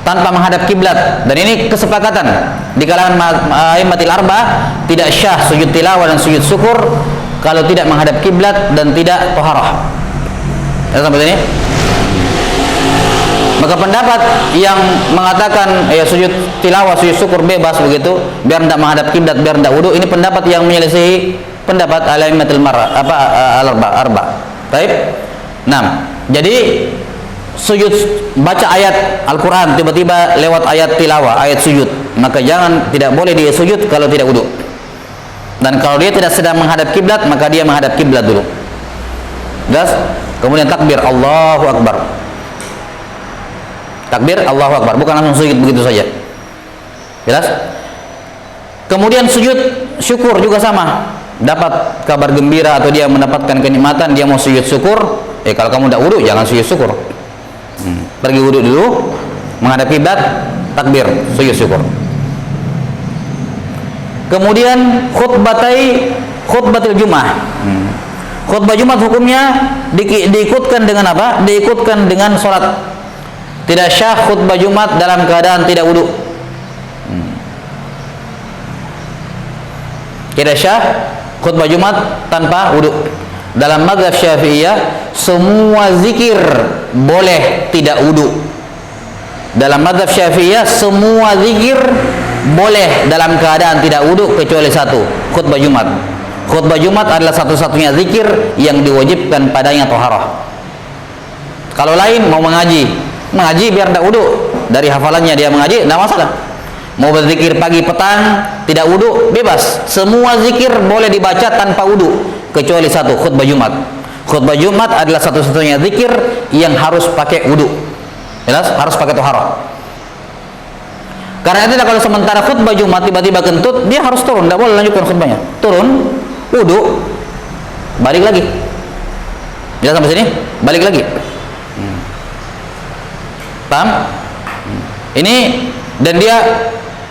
tanpa menghadap kiblat. Dan ini kesepakatan di kalangan a'immatil arba'ah, tidak syah sujud tilawah dan sujud syukur kalau tidak menghadap kiblat dan tidak taharah. Ya, sampai sini. Maka pendapat yang mengatakan ya sujud tilawah, sujud syukur bebas begitu, biar tidak menghadap kiblat, biar tidak wudu, ini pendapat yang menyelisihi pendapat al-a'immatil al-arba'ah. Baik. 6. Jadi sujud, baca ayat Al-Quran, tiba-tiba lewat ayat tilawah, ayat sujud, maka tidak boleh dia sujud kalau tidak wudu. Dan kalau dia tidak sedang menghadap kiblat, maka dia menghadap kiblat dulu. Jelas? Kemudian takbir Allahu Akbar. Takbir Allahu Akbar, bukan langsung sujud begitu saja. Jelas? Kemudian sujud syukur juga sama. Dapat kabar gembira atau dia mendapatkan kenikmatan, dia mau sujud syukur, kalau kamu tidak wudu jangan sujud syukur. Pergi wudu dulu, menghadap kiblat, takbir, sujud syukur. Kemudian khutbatil Jumat. Khutbah Jumat hukumnya diikutkan dengan apa? Diikutkan dengan sholat. Tidak syah khutbah Jumat dalam keadaan tidak wudu. Tidak syah khutbah Jumat tanpa wudu. Dalam mazhab Syafi'iyah, semua zikir boleh tidak wudu. Dalam mazhab Syafi'iyah, semua zikir boleh dalam keadaan tidak wudhu kecuali satu, khutbah Jumat. Khutbah Jumat adalah satu-satunya zikir yang diwajibkan padanya taharah. Kalau lain mau mengaji biar tidak wudhu, dari hafalannya dia mengaji, tidak masalah. Mau berzikir pagi petang tidak wudhu, bebas. Semua zikir boleh dibaca tanpa wudhu kecuali satu, khutbah Jumat. Khutbah Jumat adalah satu-satunya zikir yang harus pakai wudhu. Jelas? Harus pakai taharah. Karena itu kalau sementara khutbah Jumat tiba-tiba kentut, dia harus turun, tidak boleh lanjutkan khutbahnya. Turun, wudhu, balik lagi. Jelas sampai sini? Balik lagi. Paham? Ini dan dia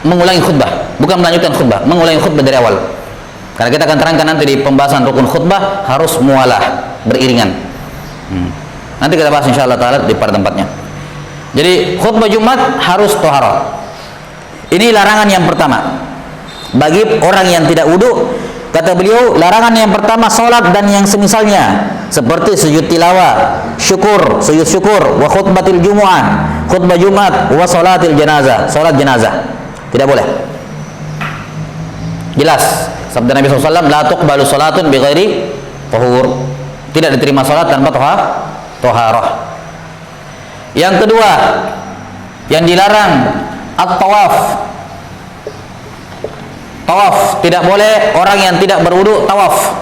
mengulangi khutbah, bukan melanjutkan khutbah, mengulangi khutbah dari awal. Karena kita akan terangkan nanti di pembahasan rukun khutbah harus mualah, beriringan. Nanti kita bahas insyaallah taala di pada tempatnya. Jadi khutbah Jumat harus taharah. Ini larangan yang pertama. Bagi orang yang tidak wudu, kata beliau, larangan yang pertama salat dan yang semisalnya, seperti sujud tilawah, syukur, sujud syukur, wa khutbatil jumu'ah, khutbah Jumat, wa salatil janazah, salat jenazah. Tidak boleh. Jelas sabda Nabi SAW, la tuqbalu salatun bi ghairi tahur. Tidak diterima salat tanpa taharah. Yang kedua, yang dilarang at-tawaf. Tawaf, tidak boleh orang yang tidak berwudu tawaf.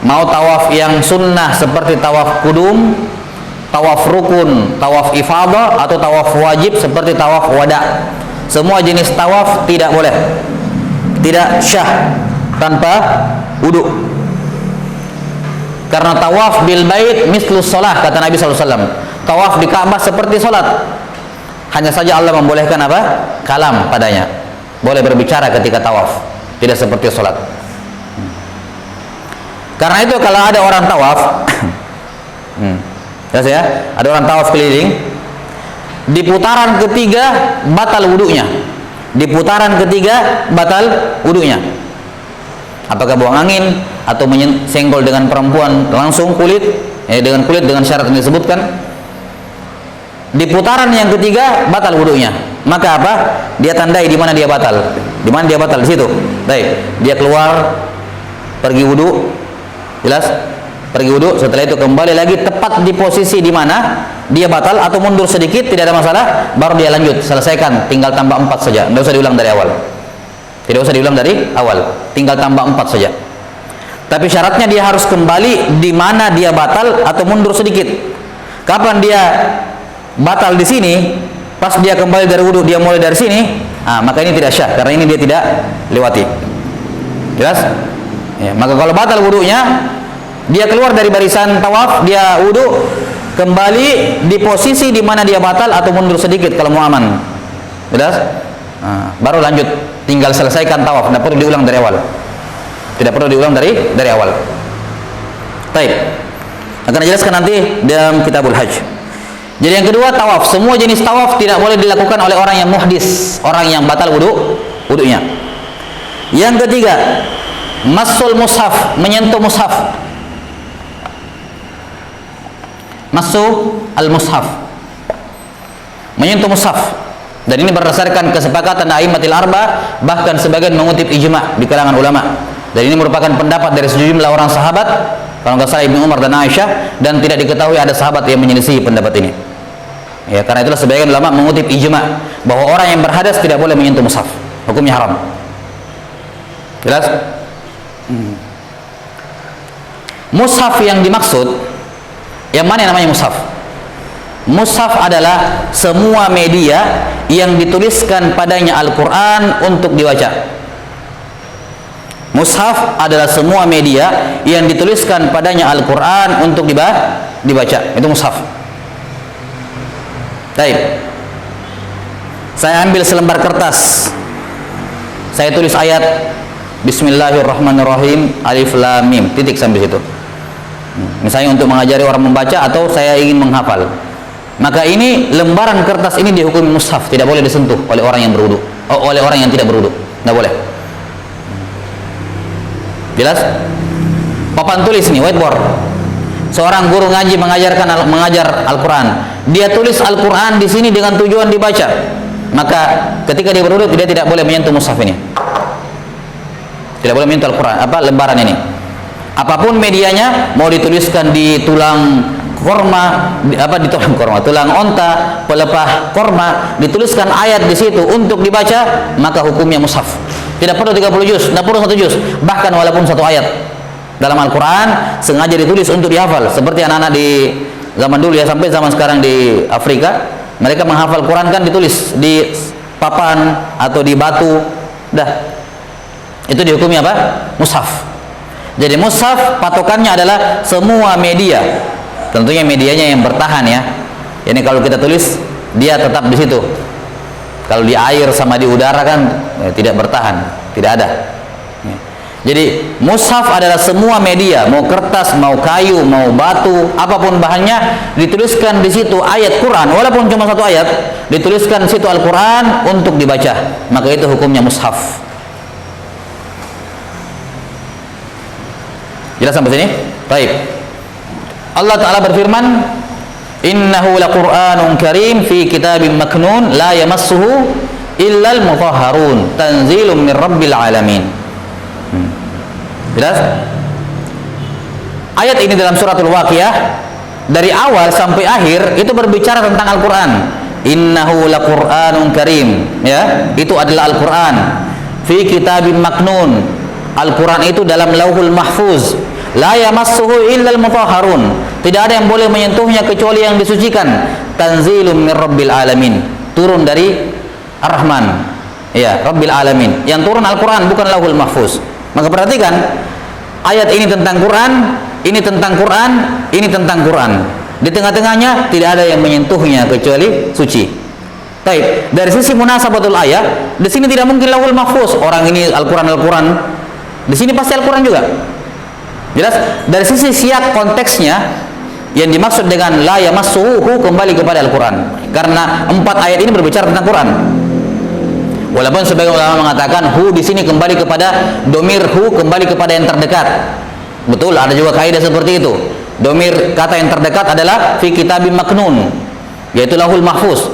Mau tawaf yang sunnah seperti tawaf kudum, tawaf rukun, tawaf ifadah, atau tawaf wajib seperti tawaf wada. Semua jenis tawaf tidak boleh, tidak syah tanpa wudu. Karena tawaf bil bait mislus shalah, kata Nabi SAW. Tawaf di Ka'bah seperti salat. Hanya saja Allah membolehkan apa? Kalam padanya. Boleh berbicara ketika tawaf, tidak seperti salat. Karena itu kalau ada orang tawaf, ya, ada orang tawaf keliling, di putaran ketiga batal wudunya. Di putaran ketiga batal wudunya. Apakah buang angin atau senggol dengan perempuan langsung kulit, dengan kulit dengan syarat yang disebutkan. Di putaran yang ketiga batal wudunya. Maka apa? Dia tandai di mana dia batal. Di mana dia batal, di situ. Baik, dia keluar pergi wudu. Jelas? Pergi wudu, setelah itu kembali lagi tepat di posisi di mana dia batal atau mundur sedikit, tidak ada masalah, baru dia lanjut, selesaikan, tinggal tambah 4 saja. Tidak usah diulang dari awal. Tidak usah diulang dari awal, tinggal tambah 4 saja. Tapi syaratnya dia harus kembali di mana dia batal atau mundur sedikit. Kapan dia batal di sini, pas dia kembali dari wudu dia mulai dari sini, maka ini tidak syah karena ini dia tidak lewati. Jelas? Ya, maka kalau batal wudunya, dia keluar dari barisan tawaf, dia wudu, kembali di posisi di mana dia batal atau mundur sedikit kalau mau aman. Jelas? Baru lanjut, tinggal selesaikan tawaf, tidak perlu diulang dari awal. Tidak perlu diulang dari awal. Baik. Akan dijelaskan nanti dalam Kitabul Hajj. Jadi yang kedua, tawaf. Semua jenis tawaf tidak boleh dilakukan oleh orang yang muhdis, orang yang batal wudunya. Yang ketiga, masul mushaf, menyentuh mushaf. Masu al-mushaf, menyentuh mushaf. Dan ini berdasarkan kesepakatan a'immatil arba, bahkan sebagian mengutip ijma' di kalangan ulama. Dan ini merupakan pendapat dari sejumlah orang sahabat, kalau nggak salah Ibnu Umar dan Aisyah, dan tidak diketahui ada sahabat yang menyelisihi pendapat ini. Ya, karena itulah sebagian ulama mengutip ijma' bahwa orang yang berhadas tidak boleh menyentuh mushaf, hukumnya haram. Jelas? Mushaf yang dimaksud, yang mana yang namanya mushaf? Mushaf adalah semua media yang dituliskan padanya Al-Quran untuk dibaca. Mushaf adalah semua media yang dituliskan padanya Al-Quran untuk dibaca. Itu mushaf. Baik. Saya ambil selembar kertas, saya tulis ayat Bismillahirrahmanirrahim, Alif Lam Mim, titik sampai situ. Misalnya untuk mengajari orang membaca atau saya ingin menghafal. Maka ini lembaran kertas ini dihukumi mushaf, tidak boleh disentuh oleh orang yang berwudu, oleh orang yang tidak berwudu. Tidak boleh. Jelas? Papan tulis ini, whiteboard. Seorang guru ngaji mengajar Al-Quran. Dia tulis Al-Quran di sini dengan tujuan dibaca. maka ketika dia berwudu dia tidak boleh menyentuh mushaf ini. Tidak boleh menyentuh Al-Quran, lembaran ini. Apapun medianya, mau dituliskan di tulang korma, tulang onta, pelepah korma, dituliskan ayat di situ untuk dibaca, maka hukumnya mushaf. Tidak perlu 30 juz, tidak perlu 1 juz, bahkan walaupun 1 ayat dalam Al-Quran sengaja ditulis untuk dihafal, seperti anak-anak di zaman dulu ya, sampai zaman sekarang di Afrika, mereka menghafal Quran kan ditulis di papan atau di batu, itu dihukumi apa? Mushaf. Jadi mushaf patokannya adalah semua media, tentunya medianya yang bertahan ya. Ini kalau kita tulis dia tetap di situ. Kalau di air sama di udara kan tidak bertahan, tidak ada. Jadi mushaf adalah semua media, mau kertas, mau kayu, mau batu, apapun bahannya, dituliskan di situ ayat Quran, walaupun cuma 1 ayat, dituliskan di situ Al-Quran untuk dibaca, maka itu hukumnya mushaf. Jelas sampai sini? Baik. Allah Ta'ala berfirman, innahu laqur'anun karim fi kitabim maknun la yamassuhu illal mutahharun tanzilun min rabbil alamin. Jelas? Ayat ini dalam suratul Waqiah dari awal sampai akhir itu berbicara tentang Al-Quran. Innahu laqur'anun karim, ya, itu adalah Al-Quran fi kitabim maknun. Al-Quran itu dalam Lauhul Mahfuz. La yamassuhu illal mutahharun, tidak ada yang boleh menyentuhnya kecuali yang disucikan. Tanzilum min rabbil alamin, turun dari Ar-Rahman, ya, Rabbil alamin. Yang turun Al-Quran, bukan Lauhul Mahfuz. Maka perhatikan, ayat ini tentang Quran, ini tentang Quran, ini tentang Quran. Di tengah-tengahnya tidak ada yang menyentuhnya kecuali suci. Baik, dari sisi munasabatul ayat, di sini tidak mungkin Lauhul Mahfuz. Orang ini Al-Quran, di sini pasti Al-Quran juga. Jelas? Dari sisi siyak konteksnya, yang dimaksud dengan la yamassuhu kembali kepada Al-Quran, karena 4 ayat ini berbicara tentang Quran. Walaupun sebagian ulama mengatakan hu di sini kembali kepada domir, hu kembali kepada yang terdekat. Betul, ada juga kaidah seperti itu. Domir kata yang terdekat adalah fi kitabim maknun, yaitu Lauhul Mahfuz.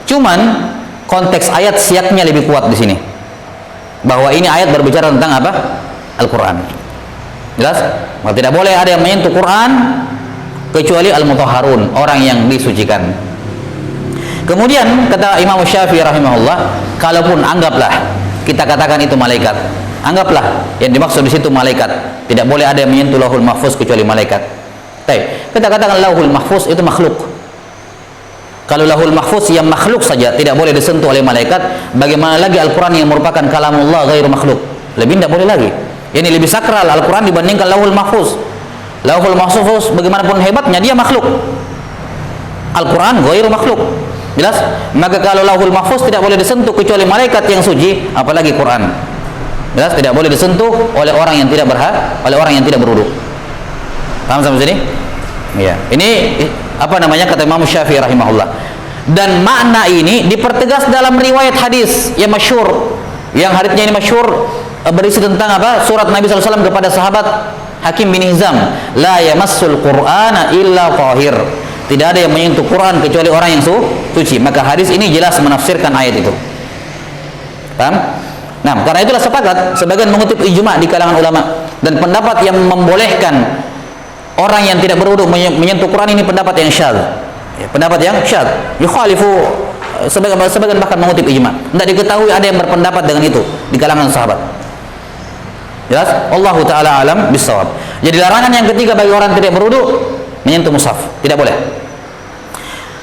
Cuman konteks ayat siaknya lebih kuat di sini, bahwa ini ayat berbicara tentang apa? Al-Quran. Jelas? Maka tidak boleh ada yang menyentuh Quran kecuali al-mutahharun, orang yang disucikan. Kemudian kata Imam Syafi'i rahimahullah, kalaupun anggaplah kita katakan itu malaikat, anggaplah yang dimaksud di situ malaikat, tidak boleh ada yang menyentuh Lauhul Mahfuz kecuali malaikat. Baik, kita katakan Lauhul Mahfuz itu makhluk. Kalau Lauhul Mahfuz yang makhluk saja tidak boleh disentuh oleh malaikat, bagaimana lagi Al-Quran yang merupakan kalamullah ghairu makhluk? Lebih tidak boleh lagi. Ini lebih sakral Al-Quran dibandingkan Lauhul Mahfuz. Lauhul Mahfuz bagaimanapun hebatnya dia makhluk. Al-Quran ghairu makhluk. Jelas? Maka kalau Lauhul Mahfuz tidak boleh disentuh kecuali malaikat yang suci, apalagi Quran. Jelas? Tidak boleh disentuh oleh orang yang tidak berhak, oleh orang yang tidak berwudu. Paham sampai sini? Ya. Ini apa namanya, kata Imam Syafi'i rahimahullah. Dan makna ini dipertegas dalam riwayat hadis yang masyhur, yang hadisnya ini masyhur, berisi tentang apa? Surat Nabi SAW kepada sahabat Hakim bin Hizam, la yamassul Qur'ana illa tahir, tidak ada yang menyentuh Quran kecuali orang yang suci. Maka hadis ini jelas menafsirkan ayat itu. Paham? Nah, karena itulah sepakat sebagian mengutip ijma di kalangan ulama, dan pendapat yang membolehkan orang yang tidak berwudu menyentuh Quran ini pendapat yang syadz, ya, pendapat yang syadz, yukhalifu, sebagian bahkan mengutip ijma. Tidak diketahui ada yang berpendapat dengan itu di kalangan sahabat. Jelas? Allahu ta'ala alam bisawab. Jadi larangan yang ketiga bagi orang tidak berwudu menyentuh mushaf, tidak boleh.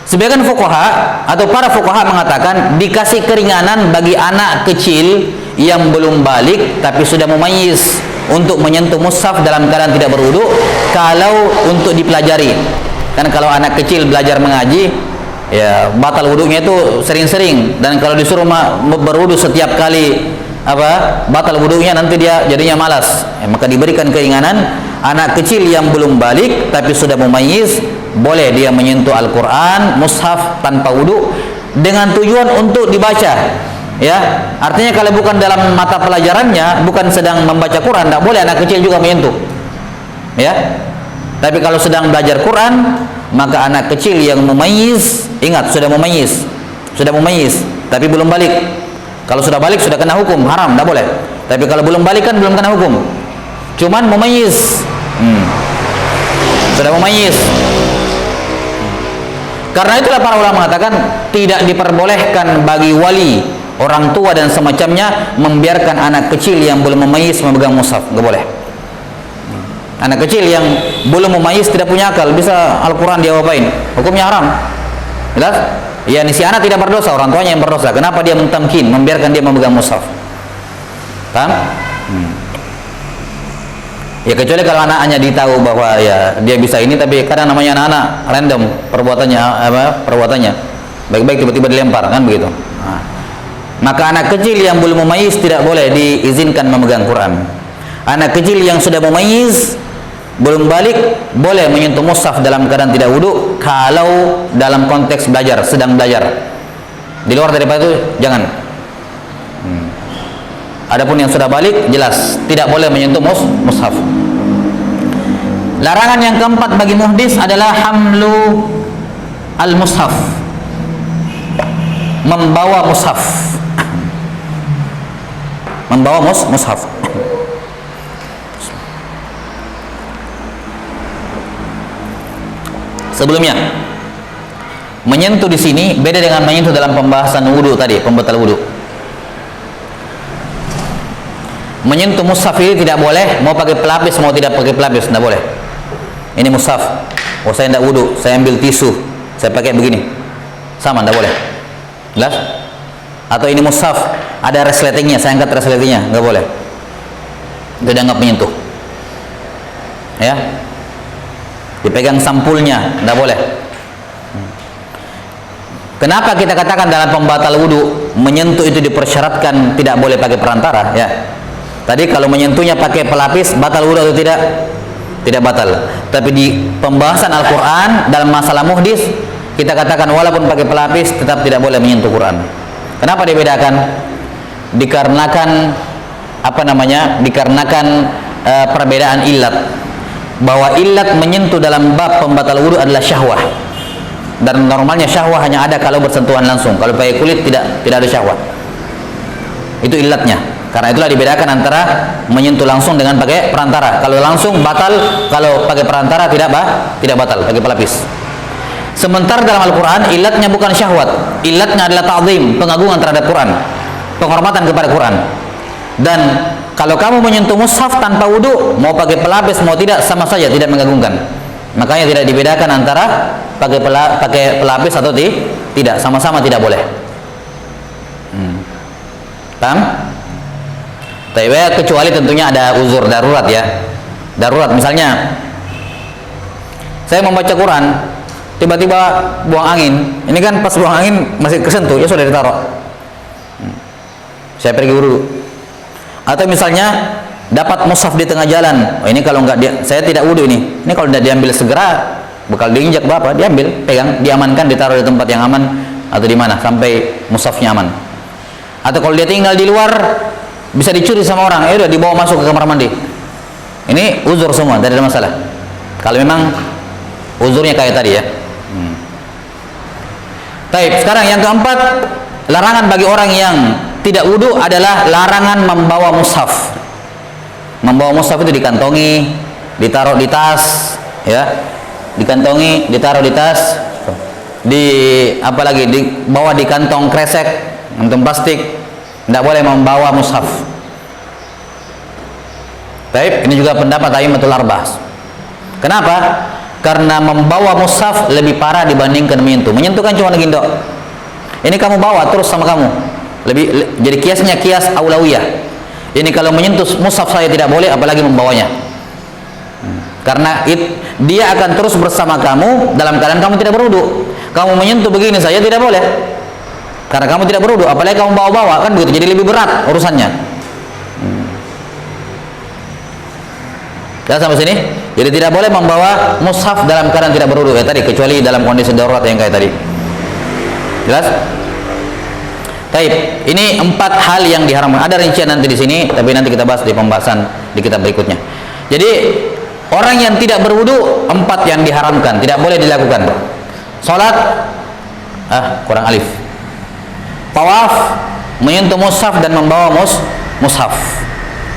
Sebagian fuqaha atau para fuqaha mengatakan dikasih keringanan bagi anak kecil yang belum balik tapi sudah mumayyiz untuk menyentuh mushaf dalam keadaan tidak berwudu, kalau untuk dipelajari. Kan kalau anak kecil belajar mengaji, ya batal wudunya itu sering-sering, dan kalau disuruh berwudu setiap kali batal wudunya, nanti dia jadinya malas. Maka diberikan keinginan anak kecil yang belum balik tapi sudah mumayyiz, boleh dia menyentuh Al-Quran, mushaf tanpa wudu dengan tujuan untuk dibaca. Ya, artinya kalau bukan dalam mata pelajarannya, bukan sedang membaca Quran, tidak boleh anak kecil juga menyentuh. Ya, tapi kalau sedang belajar Quran, maka anak kecil yang mumayyiz, ingat sudah mumayyiz, tapi belum balik. Kalau sudah balik sudah kena hukum, haram, tidak boleh. Tapi kalau belum balik kan belum kena hukum. Cuman memayyiz. Sudah memayyiz. Karena itulah para ulama mengatakan tidak diperbolehkan bagi wali, orang tua dan semacamnya membiarkan anak kecil yang belum memayyiz memegang mushaf, nggak boleh. Anak kecil yang belum memayyiz tidak punya akal, bisa Al-Quran dia apain? Hukumnya haram. Jelas? Ya, si anak tidak berdosa, orang tuanya yang berdosa. Kenapa dia mentamkin, membiarkan dia memegang mushaf? Paham? Ya kecuali kalau anaknya ditahu bahwa ya dia bisa ini, tapi kadang namanya anak-anak random perbuatannya, baik-baik tiba-tiba dilempar kan begitu. Maka anak kecil yang belum memayyiz tidak boleh diizinkan memegang Quran. Anak kecil yang sudah memayyiz belum balik boleh menyentuh mushaf dalam keadaan tidak wudu kalau dalam konteks belajar, sedang belajar. Di luar daripada itu jangan. Adapun yang sudah balik jelas tidak boleh menyentuh mushaf. Larangan yang keempat bagi muhdis adalah hamlu al-mushaf, membawa mushaf. Membawa mushaf. Sebelumnya, menyentuh di sini beda dengan menyentuh dalam pembahasan wudu tadi, pembatal wudu. Menyentuh mushaf ini tidak boleh, mau pakai pelapis mau tidak pakai pelapis tidak boleh. Ini mushaf, oh saya tidak wudu, saya ambil tisu, saya pakai begini, sama tidak boleh. Jelas? Atau ini mushaf, ada resletingnya, saya angkat resletingnya, nggak boleh. Itu dianggap menyentuh. Ya, dipegang sampulnya, tidak boleh. Kenapa kita katakan dalam pembatal wudu menyentuh itu dipersyaratkan tidak boleh pakai perantara? Ya, tadi kalau menyentuhnya pakai pelapis batal wudu atau tidak? Tidak batal. Tapi di pembahasan Al-Quran dalam masalah muhdis kita katakan walaupun pakai pelapis tetap tidak boleh menyentuh Quran. Kenapa dibedakan? Dikarenakan Dikarenakan perbedaan ilat. Bahwa ilat menyentuh dalam bab pembatal wudu adalah syahwah. Dan normalnya syahwah hanya ada kalau bersentuhan langsung. Kalau pakai kulit tidak ada syahwah. Itu ilatnya. Karena itulah dibedakan antara menyentuh langsung dengan pakai perantara. Kalau langsung batal, kalau pakai perantara tidak batal, pakai pelapis. Sementara dalam Al-Quran ilatnya bukan syahwat, ilatnya adalah ta'zim, pengagungan terhadap Quran, penghormatan kepada Quran. Dan kalau kamu menyentuh mushaf tanpa wudu, mau pakai pelapis mau tidak sama saja tidak mengagungkan. Makanya tidak dibedakan antara pakai pelapis atau tidak, sama-sama tidak boleh. Paham? Kecuali tentunya ada uzur darurat ya. Darurat misalnya saya membaca Quran tiba-tiba buang angin. Ini kan pas buang angin masih kesentuh, ya sudah ditaruh. Saya pergi wudu. Atau misalnya dapat mushaf di tengah jalan. Oh, ini kalau enggak saya tidak wudu ini. Ini kalau tidak diambil segera bakal diinjak bapak, diambil, pegang, diamankan, ditaruh di tempat yang aman atau di mana sampai mushafnya aman. Atau kalau dia tinggal di luar bisa dicuri sama orang, udah dibawa masuk ke kamar mandi. Ini uzur semua, tidak ada masalah. Kalau memang uzurnya kayak tadi ya. Baik, sekarang yang keempat, larangan bagi orang yang tidak wudu adalah larangan membawa mushaf. Membawa mushaf itu dikantongi, ditaruh di tas, ya. Dikantongi, ditaruh di tas, apalagi dibawa di kantong kresek, kantong plastik. Tidak boleh membawa mushaf. Baik, ini juga pendapat A'immatul Arba'ah. Kenapa? Karena membawa mushaf lebih parah dibandingkan menyentuh. Menyentuh kan cuma gendok. Ini kamu bawa terus sama kamu. Jadi kiasnya kias aulawiyah. Ini kalau menyentuh mushaf saya tidak boleh, apalagi membawanya. Karena dia akan terus bersama kamu dalam keadaan kamu tidak berwudu. Kamu menyentuh begini saja tidak boleh. Karena kamu tidak berwudu, apalagi kamu bawa-bawa kan begitu, jadi lebih berat urusannya. Sampai sini, jadi tidak boleh membawa mushaf dalam keadaan tidak berwudu ya tadi, kecuali dalam kondisi darurat yang kayak tadi. Jelas? Baik, ini 4 hal yang diharamkan. Ada rincian nanti di sini, tapi nanti kita bahas di pembahasan di kitab berikutnya. Jadi orang yang tidak berwudu 4 yang diharamkan, tidak boleh dilakukan. Salat, kurang alif. tawaf, menyentuh mushaf dan membawa mushaf.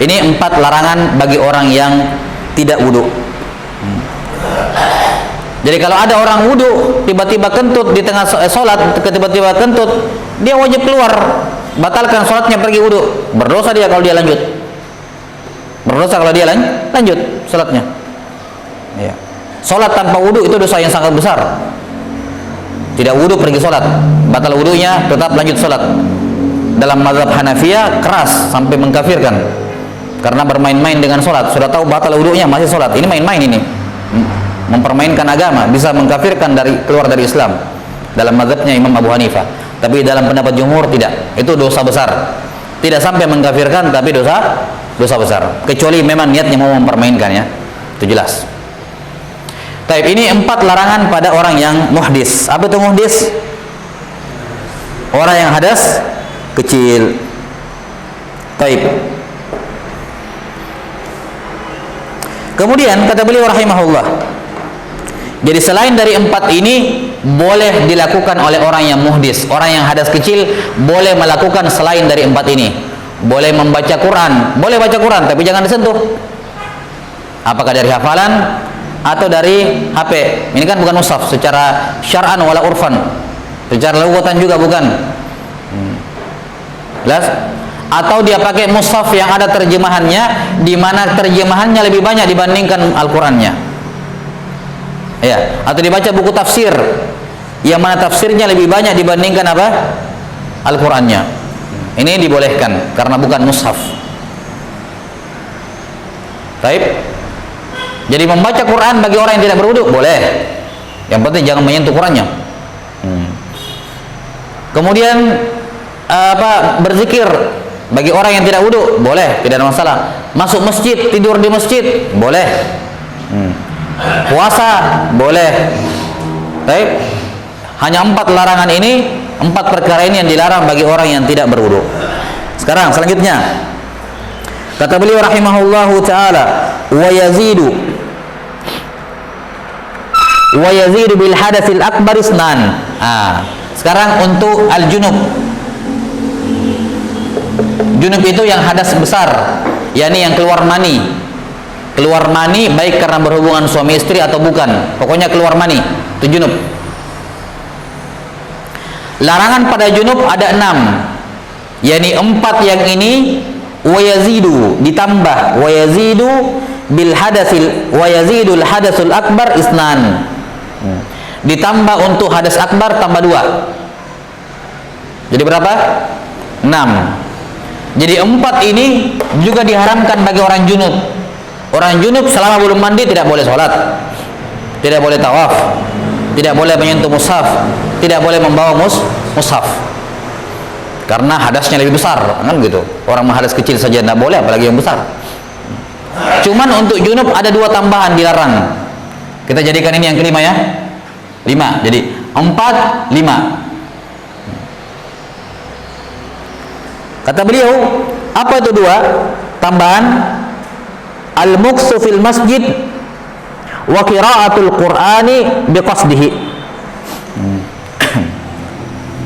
Ini 4 larangan bagi orang yang tidak wudu. Jadi kalau ada orang wudu tiba-tiba kentut di tengah sholat, tiba-tiba kentut, dia wajib keluar, batalkan sholatnya, pergi wudu. Berdosa dia kalau dia lanjut. Berdosa kalau dia lanjut sholatnya. Ya. Sholat tanpa wudu itu dosa yang sangat besar. Tidak wudu pergi sholat, batal wudunya, tetap lanjut sholat. Dalam mazhab Hanafiyah keras sampai mengkafirkan karena bermain-main dengan sholat. Sudah tahu batal wudunya masih sholat, ini main-main ini. Mempermainkan agama, bisa mengkafirkan keluar dari Islam dalam mazhabnya Imam Abu Hanifah. Tapi dalam pendapat jumhur tidak, itu dosa besar. Tidak sampai mengkafirkan, tapi dosa besar. Kecuali memang niatnya mau mempermainkan, ya, itu jelas. Taib, ini 4 larangan pada orang yang muhdis. Apa itu muhdis? Orang yang hadas kecil. Taib. Kemudian kata beliau rahimahullah, jadi selain dari 4 ini boleh dilakukan oleh orang yang muhdis. Orang yang hadas kecil boleh melakukan selain dari 4 ini. Boleh membaca Quran, boleh baca Quran tapi jangan disentuh. Apakah dari hafalan atau dari HP? Ini kan bukan mushaf secara syar'an wala urfan. Secara lugatan juga bukan. Jelas? Atau dia pakai mushaf yang ada terjemahannya, di mana terjemahannya lebih banyak dibandingkan Al-Qur'annya. Ya, atau dibaca buku tafsir yang mana tafsirnya lebih banyak dibandingkan apa? Al-Qur'annya. Ini dibolehkan karena bukan mushaf. Baik. Jadi membaca Quran bagi orang yang tidak berwudu boleh. Yang penting jangan menyentuh Qurannya. Kemudian berzikir bagi orang yang tidak wudu boleh, tidak ada masalah. Masuk masjid, tidur di masjid boleh. Puasa boleh. Baik. Hanya 4 larangan ini, 4 perkara ini yang dilarang bagi orang yang tidak berwudu. Sekarang selanjutnya kata beliau rahimahullahu taala, wa yazidu bil hadatsil akbar isnan. Sekarang untuk al-junub. Junub itu yang hadas besar, yakni yang keluar mani. Keluar mani baik karena berhubungan suami istri atau bukan, pokoknya keluar mani, itu junub. Larangan pada junub ada 6, yakni 4 yang ini wayazidu ditambah, wayazidu bil hadasil, wayazidul hadasul akbar isnan. Ditambah untuk hadas akbar tambah 2. Jadi berapa? 6. Jadi 4 ini juga diharamkan bagi orang junub. Orang junub selama belum mandi tidak boleh sholat, tidak boleh tawaf, tidak boleh menyentuh mushaf, tidak boleh membawa mushaf karena hadasnya lebih besar, kan gitu. Orang hadas kecil saja tidak boleh, apalagi yang besar. Cuman untuk junub ada 2 tambahan dilarang. Kita jadikan ini yang kelima, ya, 5. Jadi 4, 5. Kata beliau, apa itu 2 tambahan? Al-muqsu fil masjid wa qira'atul Qur'ani biqasdihi.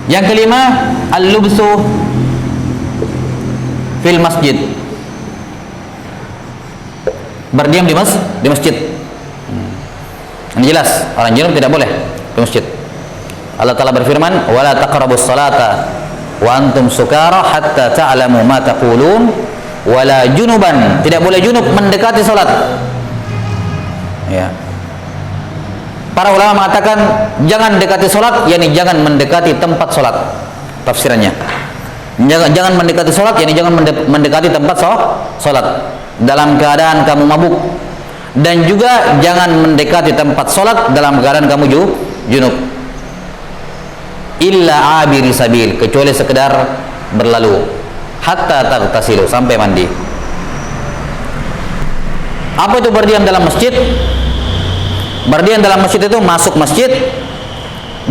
Yang kelima, al-lubsu fil masjid. Berdiam di masjid. Ini jelas, orang junub tidak boleh di masjid. Allah Ta'ala berfirman, "Wala taqrabus salata wa antum sukara hatta ta'lamu ma taqulun." Wala junuban, tidak boleh junub mendekati salat. Ya. Para ulama mengatakan jangan dekati salat, yakni jangan mendekati tempat salat. Tafsirannya. Jangan mendekati salat, yakni jangan mendekati tempat salat dalam keadaan kamu mabuk. Dan juga jangan mendekati tempat salat dalam keadaan kamu junub. Illa abiri sabil, kecuali sekedar berlalu. Hatta taghtasilu, sampai mandi. Apa itu berdiam dalam masjid? Berdiam dalam masjid itu masuk masjid,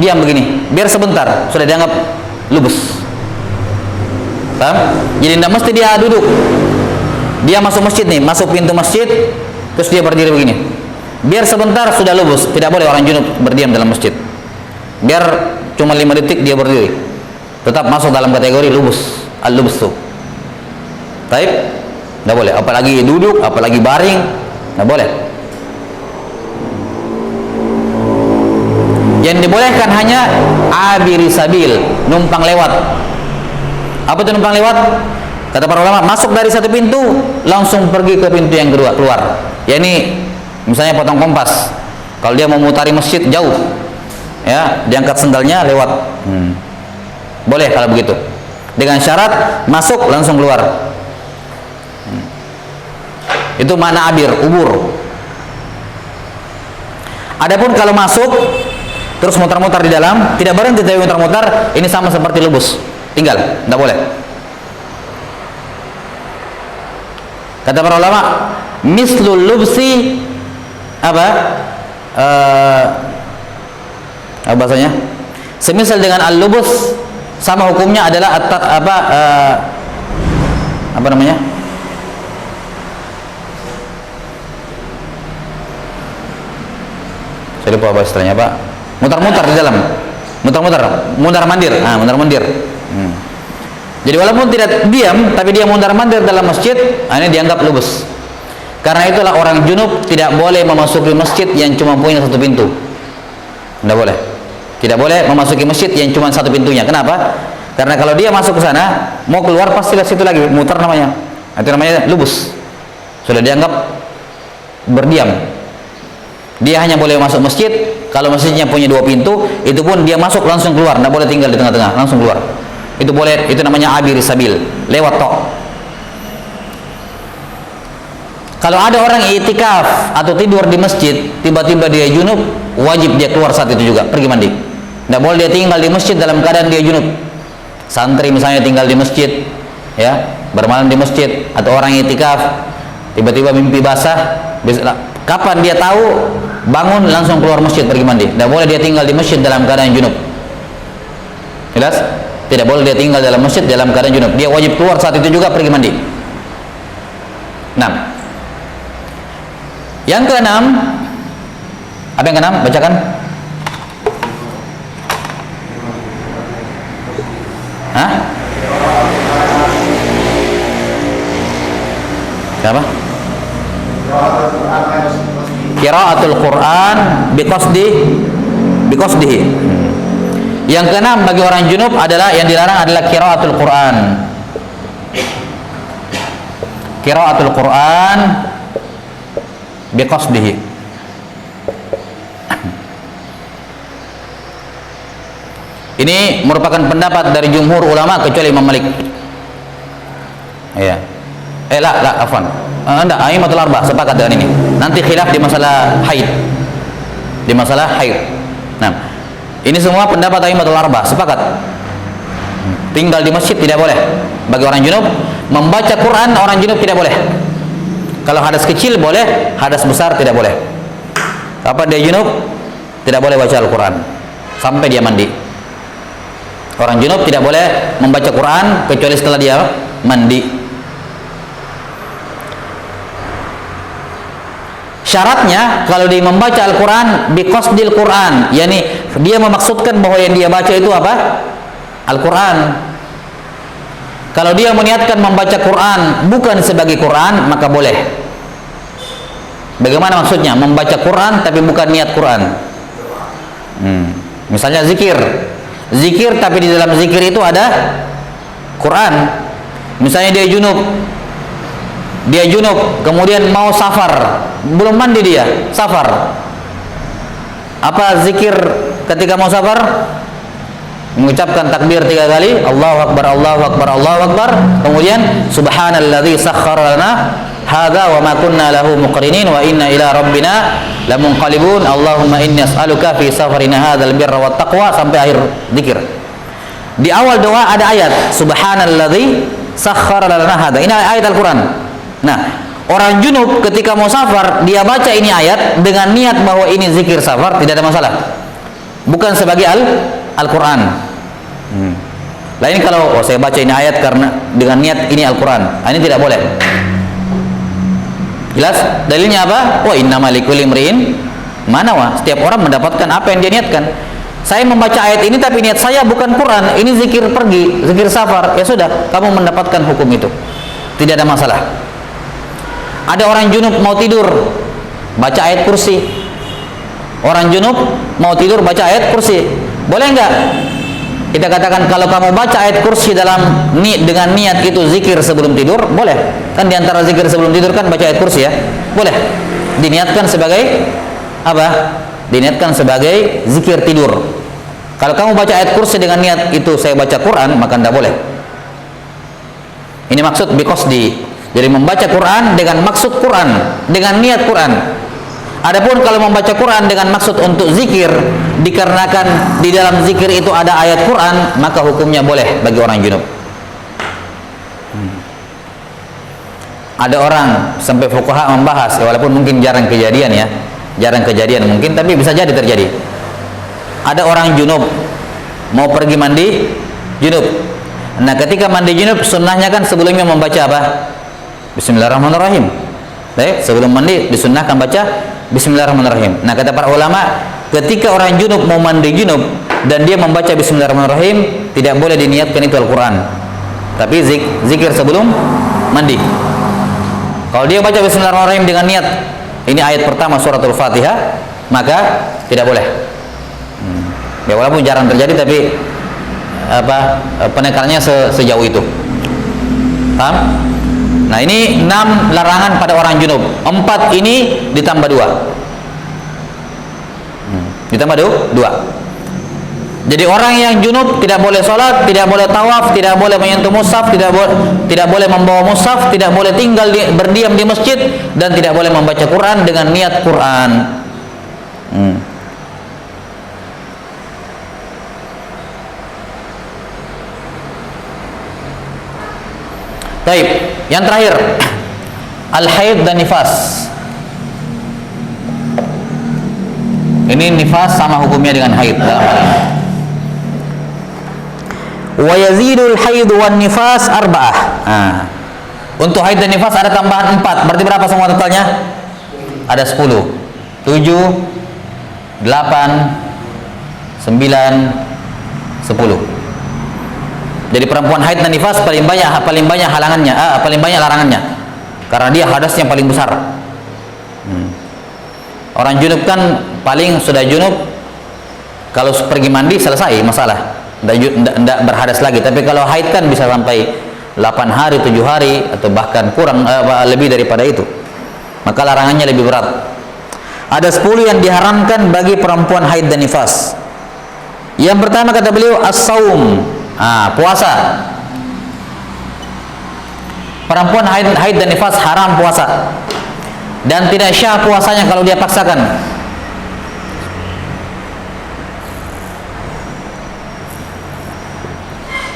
diam begini, biar sebentar, sudah dianggap lubus. Paham? Jadi tidak mesti dia duduk. Dia masuk masjid nih, masuk pintu masjid, terus dia berdiri begini. Biar sebentar sudah lubus. Tidak boleh orang junub berdiam dalam masjid. Biar cuma 5 detik dia berdiri. tetap masuk dalam kategori lubus, al-lubs tuh. Taib, nggak boleh. Apalagi duduk, apalagi baring, nggak boleh. Yang dibolehkan hanya abiri sabil, numpang lewat. Apa itu numpang lewat? Kata para ulama, masuk dari satu pintu langsung pergi ke pintu yang kedua, keluar. Ya ini misalnya potong kompas. Kalau dia mau mutari masjid jauh, ya diangkat sendalnya lewat. Boleh kalau begitu. Dengan syarat masuk langsung keluar. Itu makna abir, ubur. Adapun kalau masuk terus mutar-mutar di dalam, tidak berhenti tapi mutar-mutar, ini sama seperti lubus, tinggal, tidak boleh. Kata para ulama, mislul lubsi apa? Apa bahasanya? Semisal dengan al-lubus, sama hukumnya adalah apa namanya? Saya lupa apa istilahnya, Pak. Mutar-mutar di dalam, mundar-mandir. Mundar-mandir. Jadi walaupun tidak diam, tapi dia mundar-mandir dalam masjid, ini dianggap lubus. Karena itulah orang junub tidak boleh memasuki masjid yang cuma punya satu pintu. Tidak boleh. Tidak boleh memasuki masjid yang cuma satu pintunya. Kenapa? Karena kalau dia masuk ke sana, mau keluar pasti ke situ lagi, mutar namanya. Itu namanya lubus. Sudah dianggap berdiam. Dia hanya boleh masuk masjid kalau masjidnya punya dua pintu, itu pun dia masuk langsung keluar, tidak boleh tinggal di tengah-tengah, langsung keluar. Itu boleh, itu namanya abiri sabil, lewat tok. Kalau ada orang i'tikaf atau tidur di masjid, tiba-tiba dia junub, wajib dia keluar saat itu juga, pergi mandi. Tidak boleh dia tinggal di masjid dalam keadaan dia junub. Santri misalnya tinggal di masjid, ya, bermalam di masjid, atau orang i'tikaf, tiba-tiba mimpi basah, kapan dia tahu? Bangun langsung keluar masjid pergi mandi. Tidak boleh dia tinggal di masjid dalam keadaan junub. Jelas? Tidak boleh dia tinggal dalam masjid dalam keadaan junub. Dia wajib keluar saat itu juga pergi mandi. 6. Yang keenam, apa yang keenam? Bacakan. Hah? Siapa? Qiraatul Quran biqasdihi. Yang keenam bagi orang junub adalah yang dilarang adalah qiraatul Quran. Qiraatul Quran biqasdihi. Ini merupakan pendapat dari jumhur ulama kecuali Imam Malik. Ya. Afwan. Anda Aimatul Arba sepakat dengan ini. Nanti khilaf di masalah haid. Di masalah haid. Nah, ini semua pendapat Aimatul Arba sepakat. Tinggal di masjid tidak boleh. Bagi orang junub, membaca Quran orang junub tidak boleh. Kalau hadas kecil boleh, hadas besar tidak boleh. Kapan dia junub? Tidak boleh baca Al-Quran sampai dia mandi. Orang junub tidak boleh membaca Quran kecuali setelah dia mandi. Syaratnya kalau dia membaca Al-Quran biqasdil Quran, yakni dia memaksudkan bahwa yang dia baca itu apa? Al-Quran. Kalau dia meniatkan membaca Quran bukan sebagai Quran, maka boleh. Bagaimana maksudnya? Membaca Quran tapi bukan niat Quran. Misalnya zikir tapi di dalam zikir itu ada Quran. Misalnya dia junub kemudian mau safar, belum mandi dia, safar. Apa zikir ketika mau safar? Mengucapkan takbir 3 kali, Allahu Akbar, Allahu Akbar, Allahu Akbar, kemudian subhanalladzi sakhkhara lana hadza wa ma kunna lahu muqrinin wa inna ila rabbina lamunqalibun, Allahumma inni as'aluka fi safarina hadzal birra wat taqwa, sampai akhir zikir. Di awal doa ada ayat subhanalladzi sakhkhara lana hadza. Ini ayat Al-Quran. Nah, orang junub ketika mau safar dia baca ini ayat dengan niat bahwa ini zikir safar, tidak ada masalah. Bukan sebagai Al-Quran. Lain kalau saya baca ini ayat karena dengan niat ini Al-Quran, ini tidak boleh. Jelas? Dalilnya apa? Wa innamal likulli imri'in ma nawa. Setiap orang mendapatkan apa yang dia niatkan. Saya membaca ayat ini tapi niat saya bukan Quran, ini zikir pergi, zikir safar, ya sudah, kamu mendapatkan hukum itu. Tidak ada masalah. Ada orang junub mau tidur, baca ayat kursi. Orang junub mau tidur baca ayat kursi. Boleh enggak? Kita katakan kalau kamu baca ayat kursi dengan niat itu zikir sebelum tidur, boleh. Kan diantara zikir sebelum tidur kan baca ayat kursi ya. Boleh. Diniatkan sebagai apa? Diniatkan sebagai zikir tidur. Kalau kamu baca ayat kursi dengan niat itu saya baca Quran, maka tidak boleh. Ini maksud biqasdi. Jadi membaca Quran dengan maksud Quran, dengan niat Quran. Adapun kalau membaca Quran dengan maksud untuk zikir, dikarenakan di dalam zikir itu ada ayat Quran, maka hukumnya boleh bagi orang junub. Ada orang sampai fuqaha membahas, walaupun mungkin jarang kejadian ya, jarang kejadian mungkin, tapi bisa jadi terjadi. Ada orang junub mau pergi mandi junub. Nah, ketika mandi junub sunnahnya kan sebelumnya membaca apa? Bismillahirrahmanirrahim. Baik, sebelum mandi disunnahkan baca Bismillahirrahmanirrahim. Nah, kata para ulama, ketika orang junub mau mandi junub dan dia membaca Bismillahirrahmanirrahim, tidak boleh diniatkan itu Al-Quran, tapi zikir sebelum mandi. Kalau dia baca Bismillahirrahmanirrahim dengan niat ini ayat pertama suratul Fatihah, maka tidak boleh. Ya, walaupun jarang terjadi, tapi penekanannya sejauh itu. Paham? Nah, ini 6 larangan pada orang junub. 4 ini ditambah 2. Ditambah 2. Jadi orang yang junub tidak boleh sholat, tidak boleh tawaf, tidak boleh menyentuh mushaf, tidak boleh membawa mushaf, tidak boleh tinggal berdiam di masjid, dan tidak boleh membaca Quran dengan niat Quran. Baik, yang terakhir, al-haid dan nifas. Ini nifas sama hukumnya dengan haid dalam hal ini. Wa yazidul haid wan nifas arba'ah. Untuk haid dan nifas ada tambahan 4. Berarti berapa semua totalnya? Ada 10. 7, 8, 9, 10. Jadi perempuan haid dan nifas paling banyak halangannya, paling banyak larangannya, karena dia hadasnya paling besar. Orang junub kan paling sudah junub kalau pergi mandi selesai masalah, tidak berhadas lagi. Tapi kalau haid kan bisa sampai 8 hari, 7 hari, atau bahkan kurang lebih daripada itu. Maka larangannya lebih berat. Ada 10 yang diharamkan bagi perempuan haid dan nifas. Yang pertama kata beliau as-saum. Puasa. Perempuan haid dan nifas haram puasa, dan tidak syah puasanya kalau dia paksakan.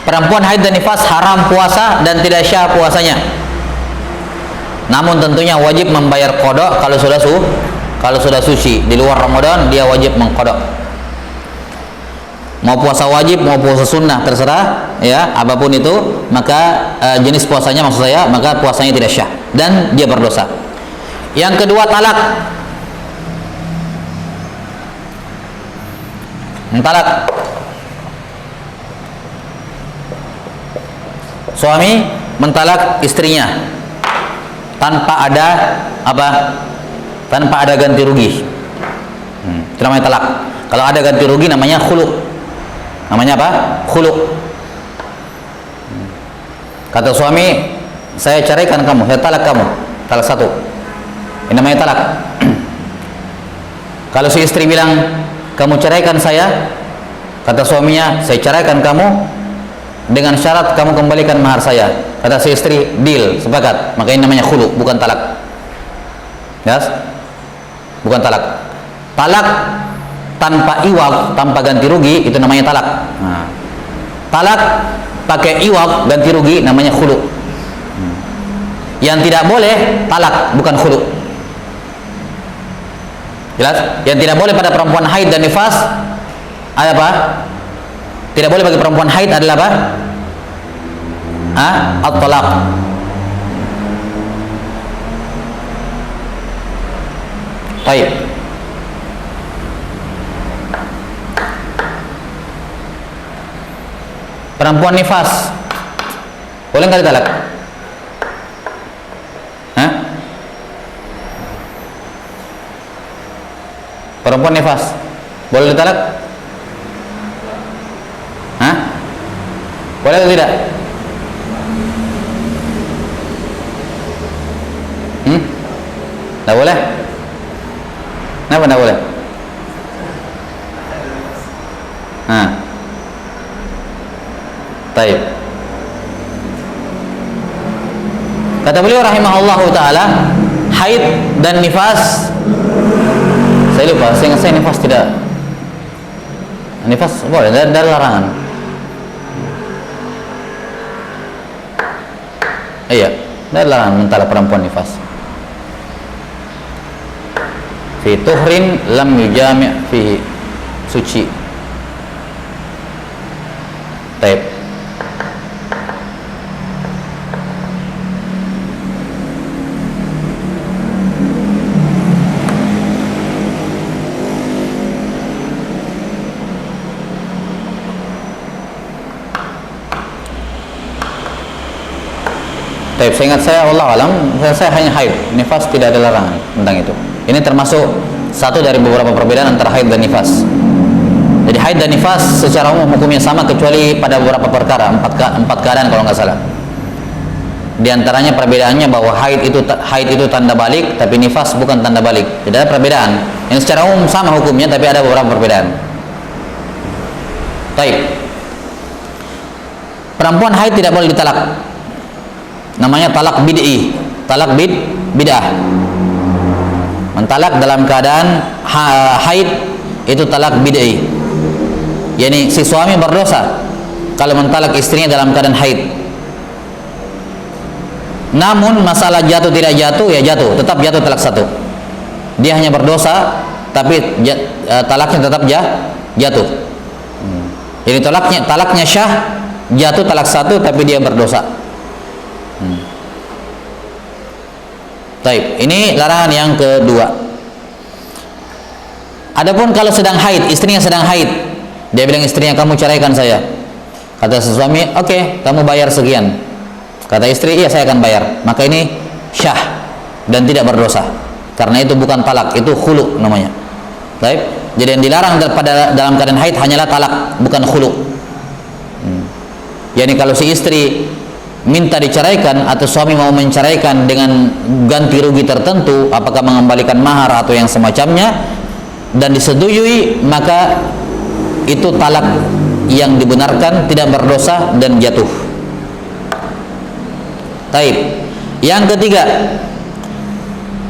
Perempuan haid dan nifas haram puasa dan tidak syah puasanya. Namun tentunya wajib membayar qada kalau sudah suci. Di luar Ramadan dia wajib mengqada. Mau puasa wajib, mau puasa sunnah, terserah ya, apapun itu, maka jenis puasanya maksud saya, maka puasanya tidak syah dan dia berdosa. Yang kedua, talak. Talak. Suami mentalak istrinya tanpa ada apa? Tanpa ada ganti rugi. Itu namanya talak. Kalau ada ganti rugi namanya khulu. Namanya apa? Khulu. Kata suami, saya ceraikan kamu, saya talak kamu. Talak 1. Ini namanya talak. Kalau si istri bilang, kamu ceraikan saya, kata suaminya, saya ceraikan kamu dengan syarat kamu kembalikan mahar saya. Kata si istri, deal, sepakat. Maka ini namanya khulu, bukan talak. Yes? Bukan talak. Talak tanpa iwak, tanpa ganti rugi, itu namanya talak. Talak pakai iwak, ganti rugi, namanya khulu. Yang tidak boleh talak, bukan khulu. Jelas? Yang tidak boleh pada perempuan haid dan nifas ada apa? Tidak boleh bagi perempuan haid adalah apa? At-talaq. Baik. perempuan nifas, boleh nggak ditalak? Hah? Perempuan nifas, boleh ditalak? Hah? Boleh atau tidak? Nggak boleh? Kenapa nggak boleh? Baik. Kata beliau rahimahullahu taala, haid dan nifas, saya lupa, saya ingat saya nifas tidak. Nifas boleh, dari larangan. Iya, dari larangan mentalak perempuan nifas. Fi tuhrin lam yujami' fi suci. Baik. Saya ingat saya, Allah alam, saya hanya haid, nifas tidak ada larangan tentang itu. Ini termasuk satu dari beberapa perbedaan antara haid dan nifas. Jadi haid dan nifas secara umum hukumnya sama kecuali pada beberapa perkara, empat keadaan kalau nggak salah. Di antaranya perbedaannya bahwa haid itu tanda balik, tapi nifas bukan tanda balik. Jadi ada perbedaan. Yang secara umum sama hukumnya, tapi ada beberapa perbedaan. Baik. Perempuan haid tidak boleh ditalak. Namanya talak bid'i, talak bid'ah. Mentalak dalam keadaan haid itu talak bid'i. Yani si suami berdosa kalau mentalak istrinya dalam keadaan haid. Namun masalah jatuh tidak jatuh, ya jatuh, tetap jatuh talak satu. Dia hanya berdosa, tapi talaknya tetap jatuh. Jadi talaknya syah, jatuh talak satu, tapi dia berdosa. Baik, ini larangan yang kedua. Adapun kalau sedang haid, istrinya sedang haid, dia bilang istrinya, kamu ceraikan saya. Kata suami, oke, kamu bayar sekian. Kata istri, iya saya akan bayar. Maka ini syah dan tidak berdosa. Karena itu bukan talak, itu khulu namanya. Baik, jadi yang dilarang dalam keadaan haid hanyalah talak, bukan khulu. Yani kalau si istri minta diceraikan atau suami mau menceraikan dengan ganti rugi tertentu, apakah mengembalikan mahar atau yang semacamnya, dan disetujui, maka itu talak yang dibenarkan, tidak berdosa dan jatuh. Taib. Yang ketiga,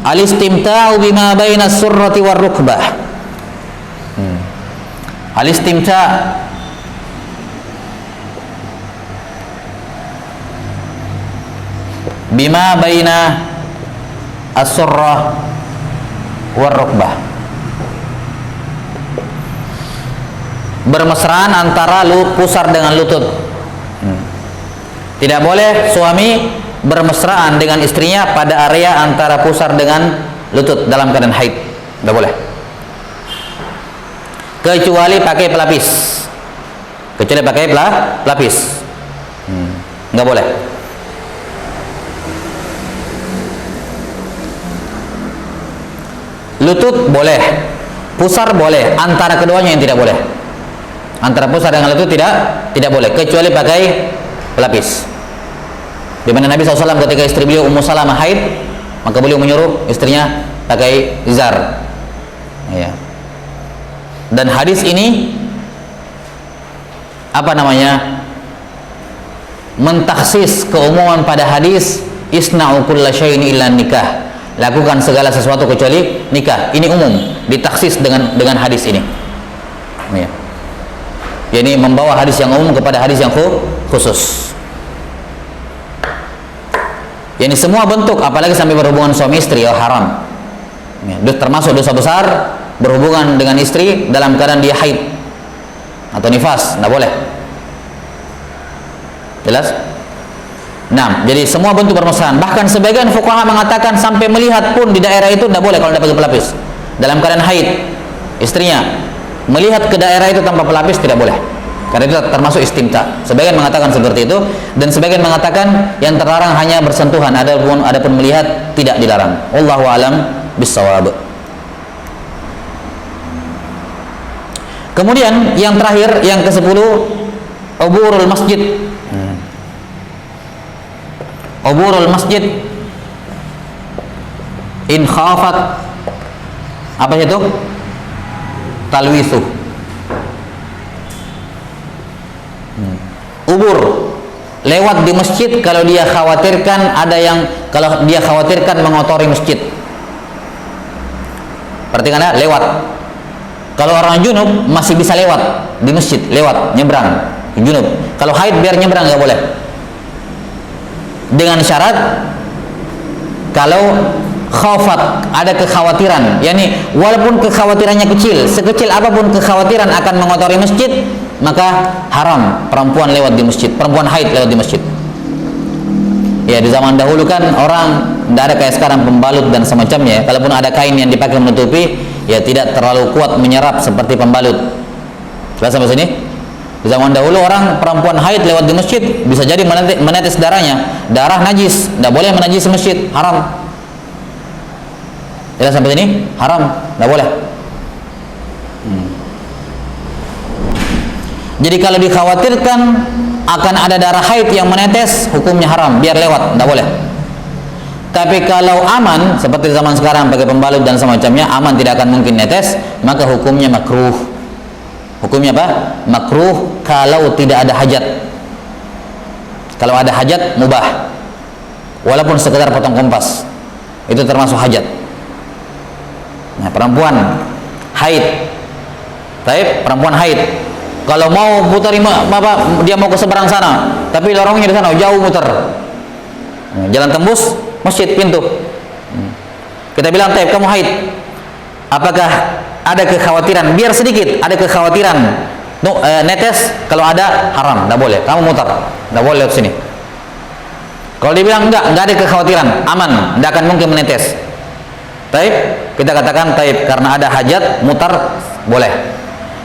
al-istimta'u bima baina surrati war rukbah. Al-istimta' bima baina as-surrah war rukbah. Bermesraan antara pusar dengan lutut. Tidak boleh suami bermesraan dengan istrinya pada area antara pusar dengan lutut dalam keadaan haid. Tidak boleh. Kecuali pakai pelapis. Kecuali pakai pelapis. Nggak boleh. Lutut boleh, pusar boleh, antara keduanya yang tidak boleh. Antara pusar dengan lutut tidak boleh, kecuali pakai pelapis. Di mana Nabi SAW ketika istri beliau Ummu Salamah haid, maka beliau menyuruh istrinya pakai izar. Ya. Dan hadis ini apa namanya? Mentaksis keumuman pada hadis isna'u kulla syai'in illa nikah. Lakukan segala sesuatu kecuali nikah. Ini umum, ditaksis dengan hadis ini. Ya. Jadi membawa hadis yang umum kepada hadis yang khusus. Jadi semua bentuk, apalagi sampai berhubungan suami istri, ya haram. Ya, termasuk dosa besar berhubungan dengan istri dalam keadaan dia haid atau nifas, tidak boleh. Jelas? Nah, jadi semua bentuk permesraan. Bahkan sebagian fuqaha mengatakan sampai melihat pun di daerah itu tidak boleh kalau tidak pakai pelapis. Dalam keadaan haid, istrinya melihat ke daerah itu tanpa pelapis tidak boleh. Karena itu termasuk istimta. Sebagian mengatakan seperti itu, dan sebagian mengatakan yang terlarang hanya bersentuhan, adapun melihat tidak dilarang. Wallahu a'lam bissawab. Kemudian yang terakhir, yang ke-10, uburul masjid. Uburul masjid in khafat, apa itu? Talwithu. Ubur, lewat di masjid kalau dia khawatirkan mengotori masjid. Perhatikan ya, lewat. Kalau orang junub masih bisa lewat di masjid, lewat, nyebrang, junub. Kalau haid biar nyebrang nggak boleh. Dengan syarat kalau khawfat, ada kekhawatiran, yakni walaupun kekhawatirannya kecil, sekecil apapun kekhawatiran akan mengotori masjid, maka haram perempuan lewat di masjid, perempuan haid lewat di masjid. Ya, di zaman dahulu kan orang tidak ada kayak sekarang pembalut dan semacamnya. Kalaupun ada kain yang dipakai menutupi, ya tidak terlalu kuat menyerap seperti pembalut. Jelas sampai sini? Di zaman dahulu orang perempuan haid lewat di masjid bisa jadi menetes darahnya, darah najis, tidak boleh menajisi masjid, haram. Jelas sampai sini? Haram, tidak boleh. Jadi kalau dikhawatirkan akan ada darah haid yang menetes, hukumnya haram, biar lewat, tidak boleh. Tapi kalau aman, seperti zaman sekarang pakai pembalut dan semacamnya, aman, tidak akan mungkin netes, maka hukumnya makruh. Hukumnya apa? Makruh kalau tidak ada hajat. Kalau ada hajat, mubah. Walaupun sekedar potong kompas, itu termasuk hajat. Nah, perempuan haid, perempuan haid, kalau mau putar dia mau ke seberang sana, tapi lorongnya di sana jauh muter, jalan tembus masjid pintu. Kita bilang, kamu haid, apakah ada kekhawatiran, biar sedikit ada kekhawatiran netes, kalau ada haram, tidak boleh, kamu mutar, tidak boleh lewat sini. Kalau dibilang enggak ada kekhawatiran, aman, tidak akan mungkin menetes, kita katakan karena ada hajat, mutar boleh.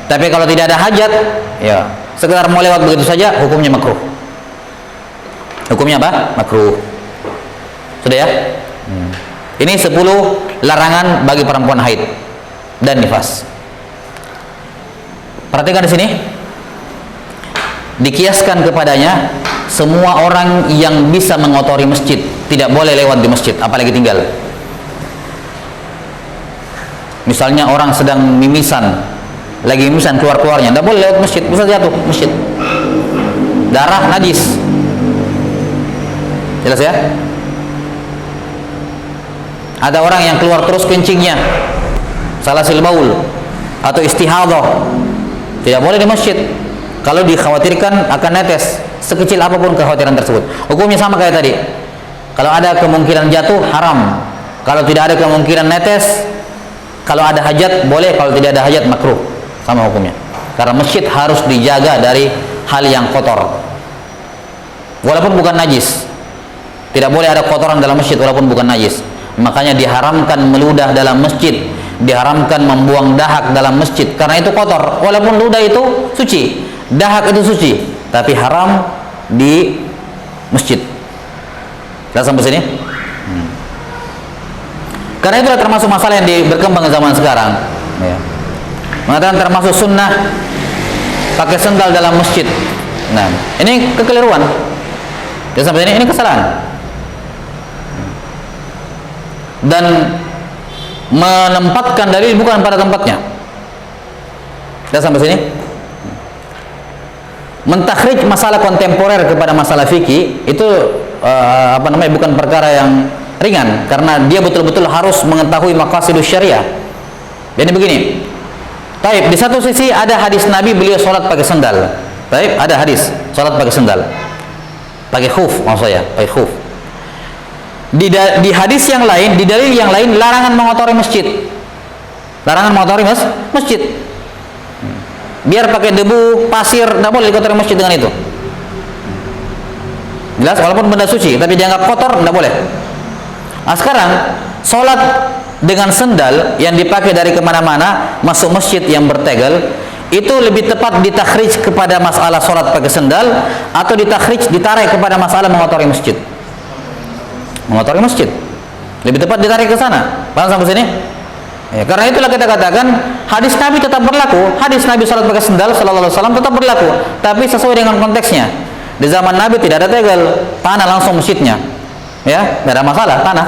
Tapi kalau tidak ada hajat, ya sekedar mau lewat begitu saja, hukumnya makruh. Hukumnya apa? Makruh. Sudah ya? Ini 10 larangan bagi perempuan haid dan nifas. Perhatikan di sini. Dikiaskan kepadanya semua orang yang bisa mengotori masjid tidak boleh lewat di masjid, apalagi tinggal. Misalnya orang sedang mimisan, lagi mimisan keluarnya, tidak boleh lewat masjid, bisa jatuh masjid. Darah najis. Jelas ya? Ada orang yang keluar terus kencingnya, salasil baul atau istihadhah, tidak boleh di masjid. Kalau dikhawatirkan akan netes, sekecil apapun kekhawatiran tersebut, hukumnya sama kayak tadi. Kalau ada kemungkinan jatuh, haram. Kalau tidak ada kemungkinan netes, kalau ada hajat boleh, kalau tidak ada hajat makruh, sama hukumnya. Karena masjid harus dijaga dari hal yang kotor, walaupun bukan najis. Tidak boleh ada kotoran dalam masjid walaupun bukan najis. Makanya diharamkan meludah dalam masjid, diharamkan membuang dahak dalam masjid, karena itu kotor. Walaupun ludah itu suci, dahak itu suci, tapi haram di masjid. Sudah sampai sini? Karena itu termasuk masalah yang berkembang zaman sekarang. Ya. Mengatakan termasuk sunnah pakai sendal dalam masjid. Nah, ini kekeliruan. Sudah sampai sini? Ini kesalahan. Dan menempatkan dalil bukan pada tempatnya. Sudah sampai sini? Mentakhrij masalah kontemporer kepada masalah fikih itu bukan perkara yang ringan, karena dia betul-betul harus mengetahui maqasidus syariah. Jadi begini, di satu sisi ada hadis Nabi, beliau sholat pakai sandal. Ada hadis sholat pakai sandal, pakai khuf, maksud saya pakai khuf. Di hadis yang lain, di dalil yang lain, larangan mengotori masjid, larangan mengotori masjid. Biar pakai debu, pasir, tidak boleh dikotori masjid dengan itu. Jelas, walaupun benda suci, tapi dianggap kotor, tidak boleh. Nah, sekarang sholat dengan sendal yang dipakai dari kemana-mana masuk masjid yang bertegel, itu lebih tepat ditakhrij kepada masalah sholat pakai sendal atau ditarik kepada masalah mengotori masjid? Mengotori masjid lebih tepat ditarik ke sana. Paham sampai sini? Ya, karena itulah kita katakan hadis Nabi tetap berlaku. Hadis Nabi sholat pakai sendal sallallahu alaihi wasallam tetap berlaku, tapi sesuai dengan konteksnya. Di zaman Nabi tidak ada tegel, tanah langsung masjidnya, ya, tidak ada masalah, tanah.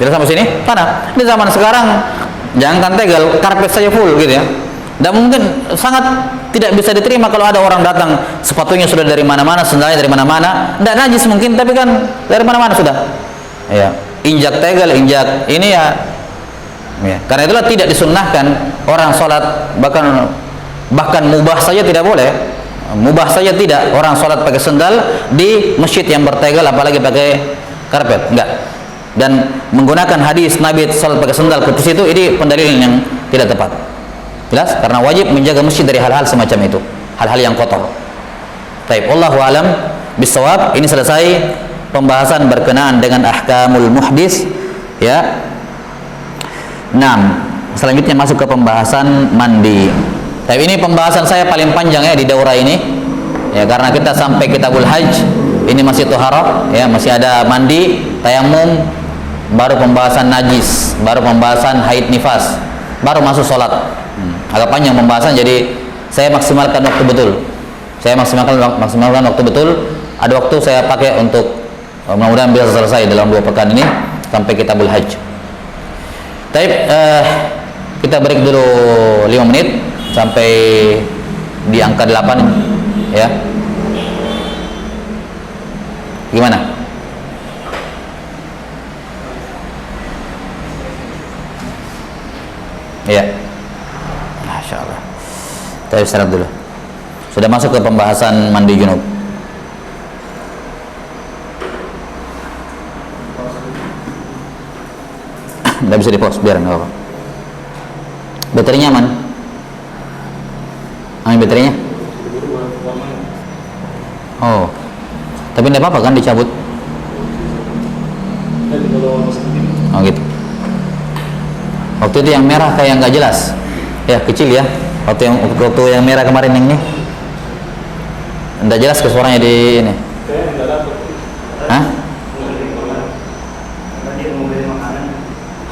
Tidak sampai sini, tanah. Di zaman sekarang jangan tegel, karpet saja full gitu ya. Dan mungkin sangat tidak bisa diterima kalau ada orang datang sepatunya sudah dari mana-mana, sendalnya dari mana-mana, tidak najis mungkin, tapi kan dari mana-mana sudah. Ya, injak tegel, injak ini ya. Ya. Karena itulah tidak disunnahkan orang sholat, bahkan mubah saja tidak boleh. Mubah saja tidak orang sholat pakai sendal di masjid yang bertegel, apalagi pakai karpet, enggak. Dan menggunakan hadis Nabi sholat pakai sendal ke situ, ini pendalilan yang tidak tepat. Jelas? Karena wajib menjaga masjid dari hal-hal semacam itu, hal-hal yang kotor. Baik, wallahu alam bisawab. Ini selesai pembahasan berkenaan dengan ahkamul muhdis, ya. 6. Selanjutnya masuk ke pembahasan mandi. Tapi ini pembahasan saya paling panjang ya di daurah ini, ya, karena kita sampai kitabul hajj, ini masih toharah, ya, masih ada mandi, tayamum, baru pembahasan najis, baru pembahasan haid nifas, baru masuk sholat. Agak panjang pembahasan, jadi saya maksimalkan waktu betul. Saya maksimalkan waktu betul. Ada waktu saya pakai untuk mudah-mudahan bisa selesai dalam 2 pekan ini sampai kitabul hajj. Tapi kita break dulu 5 menit sampai di angka 8, ya. Gimana? Ya. Masya Allah. Kita istirahat dulu. Sudah masuk ke pembahasan mandi junub. Tidak bisa di-pause, biar nggak apa-apa. Baterainya aman? Aman baterainya? Oh, tapi tidak apa-apa kan dicabut? Oh gitu. Waktu itu yang merah kayak nggak jelas, ya, kecil ya. Waktu yang merah kemarin yang ini, nggak jelas ke suaranya di ini. Hah?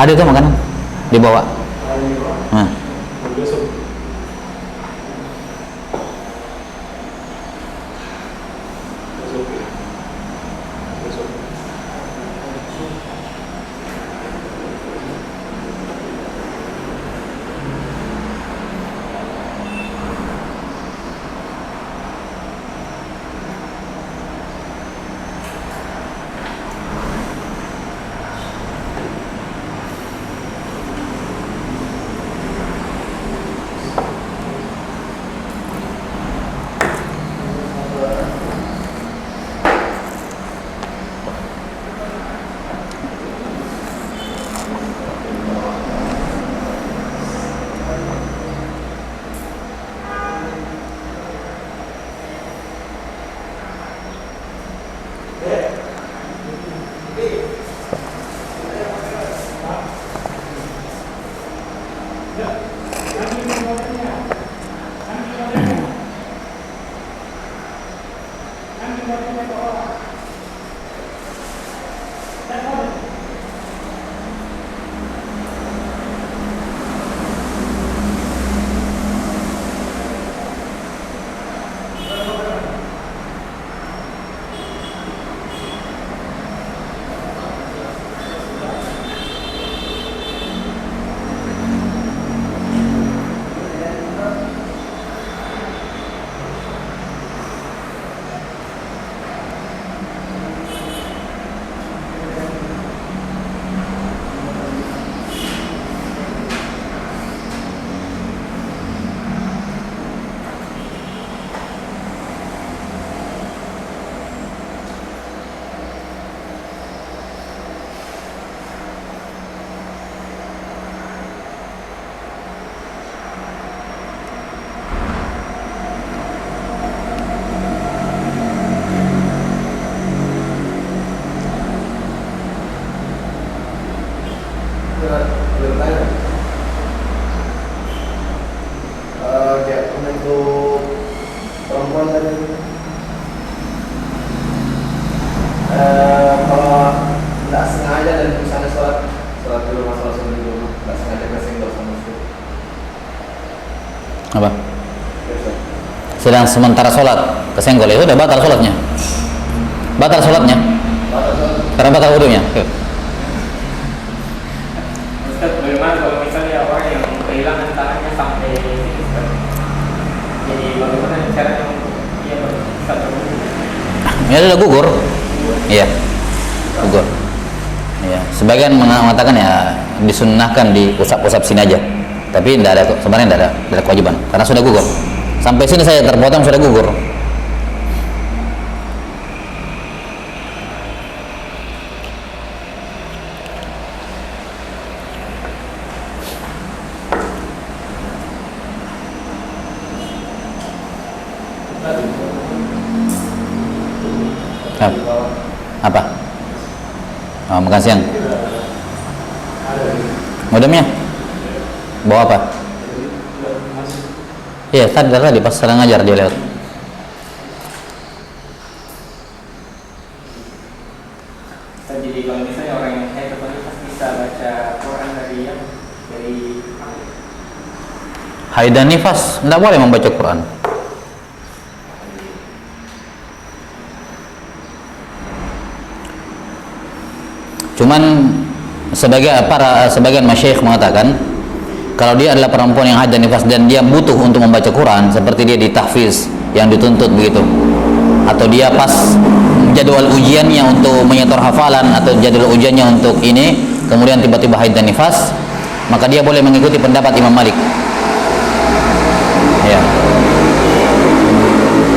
Ada itu makanan dibawa. Nah. Apa? Sedang sementara sholat kesenggol, itu udah batal sholatnya. Batal sholatnya. Karena batal wudunya. Ustaz, bagaimana kalau misalnya orang yang kehilangan tangannya sampai ini, Ustaz? Jadi bagaimana caranya untuk dia bisa berwudu? Ya sudah gugur. Iya. Gugur. Ya, sebagian mengatakan ya disunnahkan diusap-usap sini aja. Tapi tidak ada, sebenarnya tidak ada kewajiban karena sudah gugur. Sampai sini saya terpotong sudah gugur. Apa? Oh, makan siang. Modemnya? Bawa apa? Iya, tadi pas sedang ngajar dia lewat. Jadi kalau misalnya orang yang haid atau nifas bisa baca Quran dari haid dan nifas tidak boleh membaca Quran. Cuman sebagian masyayikh mengatakan kalau dia adalah perempuan yang haid dan nifas dan dia butuh untuk membaca Quran, seperti dia ditahfiz yang dituntut begitu, atau dia pas jadwal ujiannya untuk menyetor hafalan atau jadwal ujiannya untuk ini, kemudian tiba-tiba haid dan nifas, maka dia boleh mengikuti pendapat Imam Malik. Ya.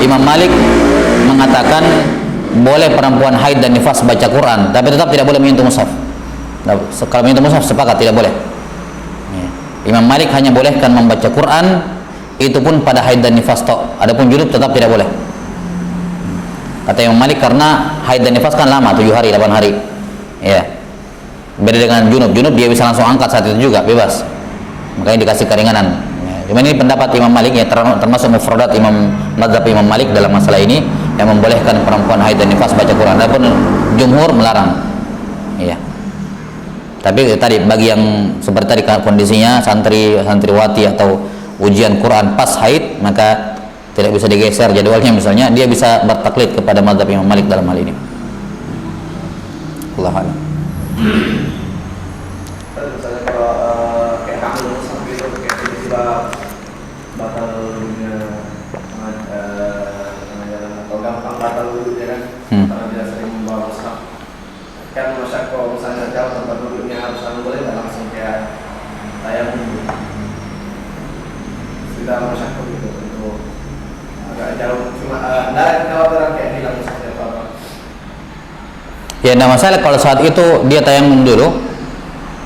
Imam Malik mengatakan boleh perempuan haid dan nifas baca Quran, tapi tetap tidak boleh menyentuh mushaf. Kalau menyentuh mushaf sepakat tidak boleh. Ya. Imam Malik hanya bolehkan membaca Quran, itu pun pada haid dan nifas tok. Adapun junub tetap tidak boleh. Kata Imam Malik karena haid dan nifas kan lama, 7 hari, 8 hari. Ya. Beda dengan junub dia bisa langsung angkat saat itu juga, bebas. Makanya dikasih keringanan. Ya. Cuma ini pendapat Imam Malik ya, termasuk mufradat mazhab Imam Malik dalam masalah ini yang membolehkan perempuan haid dan nifas baca Quran. Adapun jumhur melarang. Iya. Tapi tadi bagi yang seperti tadi kondisinya santriwati atau ujian Quran pas haid, maka tidak bisa digeser jadwalnya, misalnya dia bisa bertaklid kepada mazhab Imam Malik dalam hal ini. Allahu a'lam. Misalnya kalau kayak hamil sampai itu kayak tiba-tiba batalnya atau gampang batal wudhunya kan, karena dia sering membawa mushaf. Kan masyarakat kalau misalnya jauh tempat wudhunya harus boleh nggak langsung kayak tayamum, sudah masyarakat gitu untuk agak jauh, cuma nggak kekhawatiran kayak hilang mushafnya apa. Ya, tidak masalah kalau saat itu dia tayamum dulu,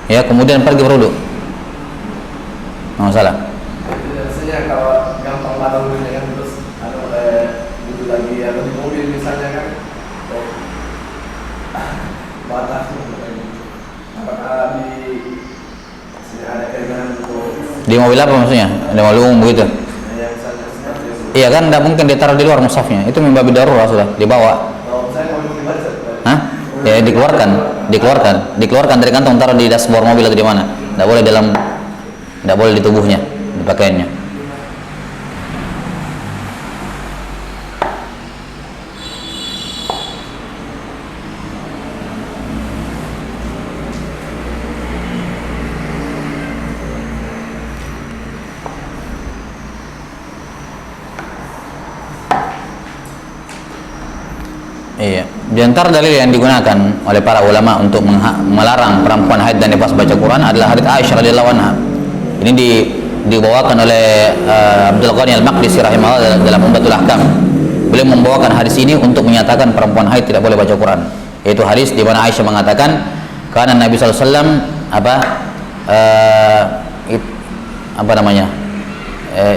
ya kemudian pergi berwudu. Tidak masalah. Biasanya kalau gampang batal wudhunya kan, terus wudhu lagi atau di mobil misalnya kan, batas apakah di sini ada keinginan untuk Di mobil apa maksudnya? Di mobil umum begitu? ya misalnya seperti itu. Iya kan, tidak mungkin ditaruh di luar mushafnya. Itu min babi darurat sudah dibawa. Kalau saya mau dibaca, Hah? Ya dikeluarkan dari kantong, taruh di dashboard mobil atau di mana. Tidak boleh di tubuhnya, di pakaiannya. Iya, di antara dalil yang digunakan oleh para ulama untuk melarang perempuan haid dan nifas baca Quran adalah hadits Aisyah radhiyallahu anha. Ini dibawakan oleh Abdul Ghani Al-Maqdisi rahimahullah dalam Umdatul Ahkam. Beliau membawakan hadis ini untuk menyatakan perempuan haid tidak boleh baca Quran. Yaitu hadis di mana Aisyah mengatakan, karena Nabi sallallahu alaihi wasallam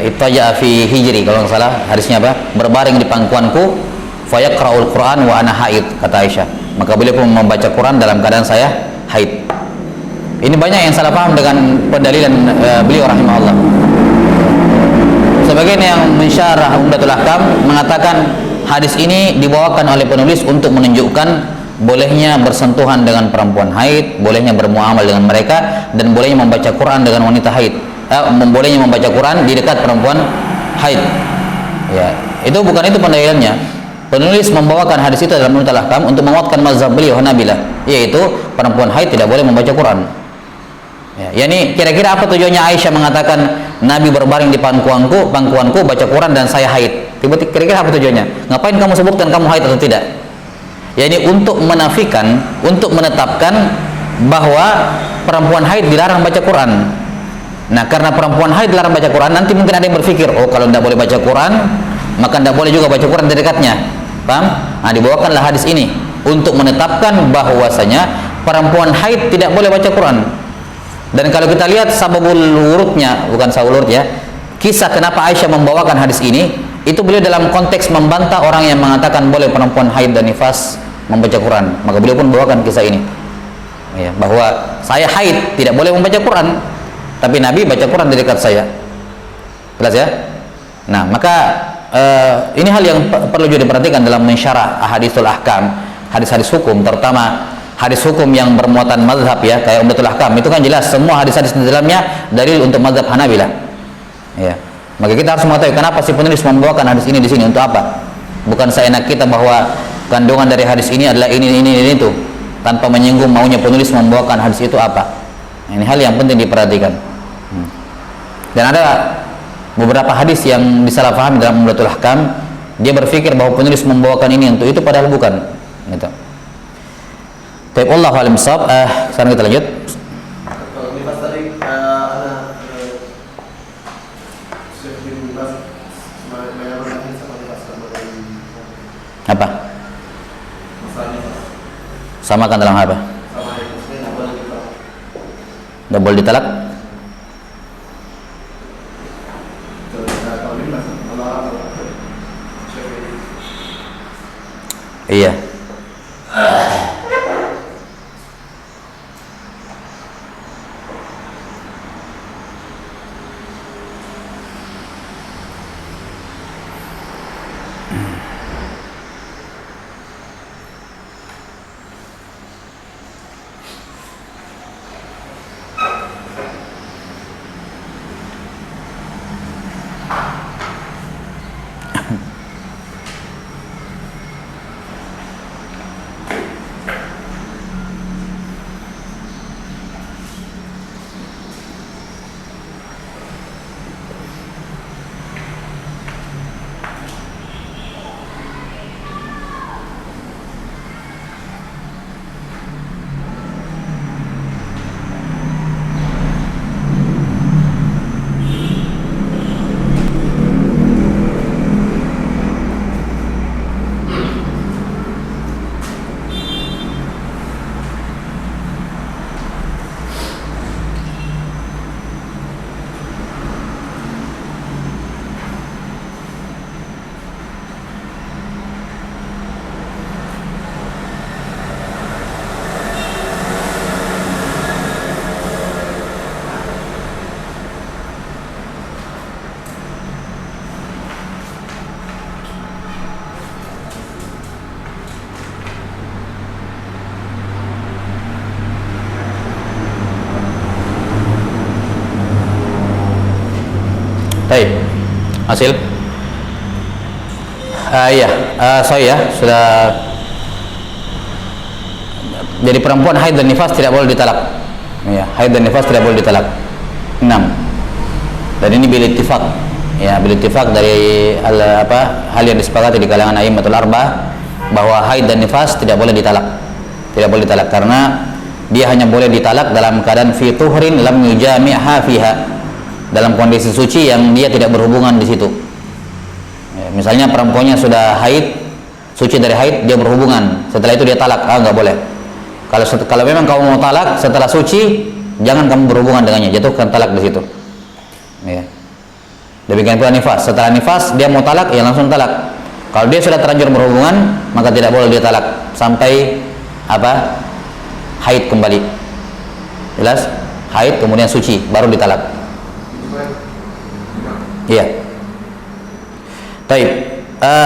ittaja fi hijri, kalau nggak salah hadisnya apa? Berbaring di pangkuanku, fayaqra'ul Quran wa ana haid, kata Aisyah. Maka beliau pun membaca Quran dalam keadaan saya haid. Ini banyak yang salah paham dengan pendalilan beliau rahimahullah. Sebagian yang mensyarah Umdatul Ahkam mengatakan hadis ini dibawakan oleh penulis untuk menunjukkan bolehnya bersentuhan dengan perempuan haid, bolehnya bermuamal dengan mereka, dan bolehnya membaca Quran dengan wanita haid. membolehnya membaca Quran di dekat perempuan haid. Ya, itu bukan itu pendalilannya. Penulis membawakan hadis itu dalam Umdatul Ahkam untuk menguatkan mazhab beliau Hanabilah, yaitu perempuan haid tidak boleh membaca Quran. Ya, yani kira-kira apa tujuannya Aisyah mengatakan Nabi berbaring di pangkuanku baca Quran dan saya haid? Kira-kira apa tujuannya? Ngapain kamu sebutkan kamu haid atau tidak? Yani untuk menafikan, untuk menetapkan bahwa perempuan haid dilarang baca Quran. Nah, karena perempuan haid dilarang baca Quran, nanti mungkin ada yang berpikir, oh kalau tidak boleh baca Quran, maka tidak boleh juga baca Quran di dekatnya. Paham? Nah, dibawakanlah hadis ini untuk menetapkan bahwasanya perempuan haid tidak boleh baca Quran. Dan kalau kita lihat sababul wurudnya, bukan sababul wurud ya, kisah kenapa Aisyah membawakan hadis ini, itu beliau dalam konteks membantah orang yang mengatakan boleh perempuan haid dan nifas membaca Quran. Maka beliau pun bawakan kisah ini. Ya, bahwa saya haid tidak boleh membaca Quran, tapi Nabi baca Quran di dekat saya. Jelas ya? Nah, maka ini hal yang perlu juga diperhatikan dalam mensyarah ahaditsul ahkam, hadis-hadis hukum, terutama hadis hukum yang bermuatan mazhab ya, kayak Umdatul Ahkam. Itu kan jelas semua hadis-hadis di dalamnya dalil untuk mazhab Hanabilah. Ya. Maka kita harus mengetahui kenapa si penulis membawakan hadis ini di sini, untuk apa? Bukan seenak kita bahwa kandungan dari hadis ini adalah ini itu, tanpa menyinggung maunya penulis membawakan hadis itu apa. Ini hal yang penting diperhatikan. Dan ada beberapa hadis yang disalahpahami dalam Umdatul Ahkam. Dia berpikir bahwa penulis membawakan ini untuk itu, padahal bukan. Gitu. Tapi Allah alim shawab. Sekarang kita lanjut. Kalau nifas tadi ada sebelum nifas banyak sama nifas Apa? masalah nifas Samakan dalam apa? sama haid, maksudnya nggak boleh nifas. Tidak boleh ditalak? Kalau nifas, kalau Iya. Baik, hasil iya, saya sudah. Jadi perempuan haid dan nifas tidak boleh ditalak. Ya, haid dan nifas tidak boleh ditalak. 6. Dan ini bil ittifaq. Ya, bil ittifaq dari hal yang disepakati di kalangan a'immatul arba'ah bahwa haid dan nifas tidak boleh ditalak. Tidak boleh ditalak karena dia hanya boleh ditalak dalam keadaan fi tuhrin lam yujami'ha fiha, dalam kondisi suci yang dia tidak berhubungan di situ. Ya, misalnya perempuannya sudah haid, suci dari haid, dia berhubungan, setelah itu dia talak, nggak boleh. Kalau memang kamu mau talak setelah suci, jangan kamu berhubungan dengannya, jatuhkan talak di situ. Ya. Demikian pula nifas, setelah nifas dia mau talak, ya langsung talak. Kalau dia sudah terlanjur berhubungan, maka tidak boleh dia talak sampai haid kembali. Jelas? Haid kemudian suci, baru ditalak. Iya. Baik.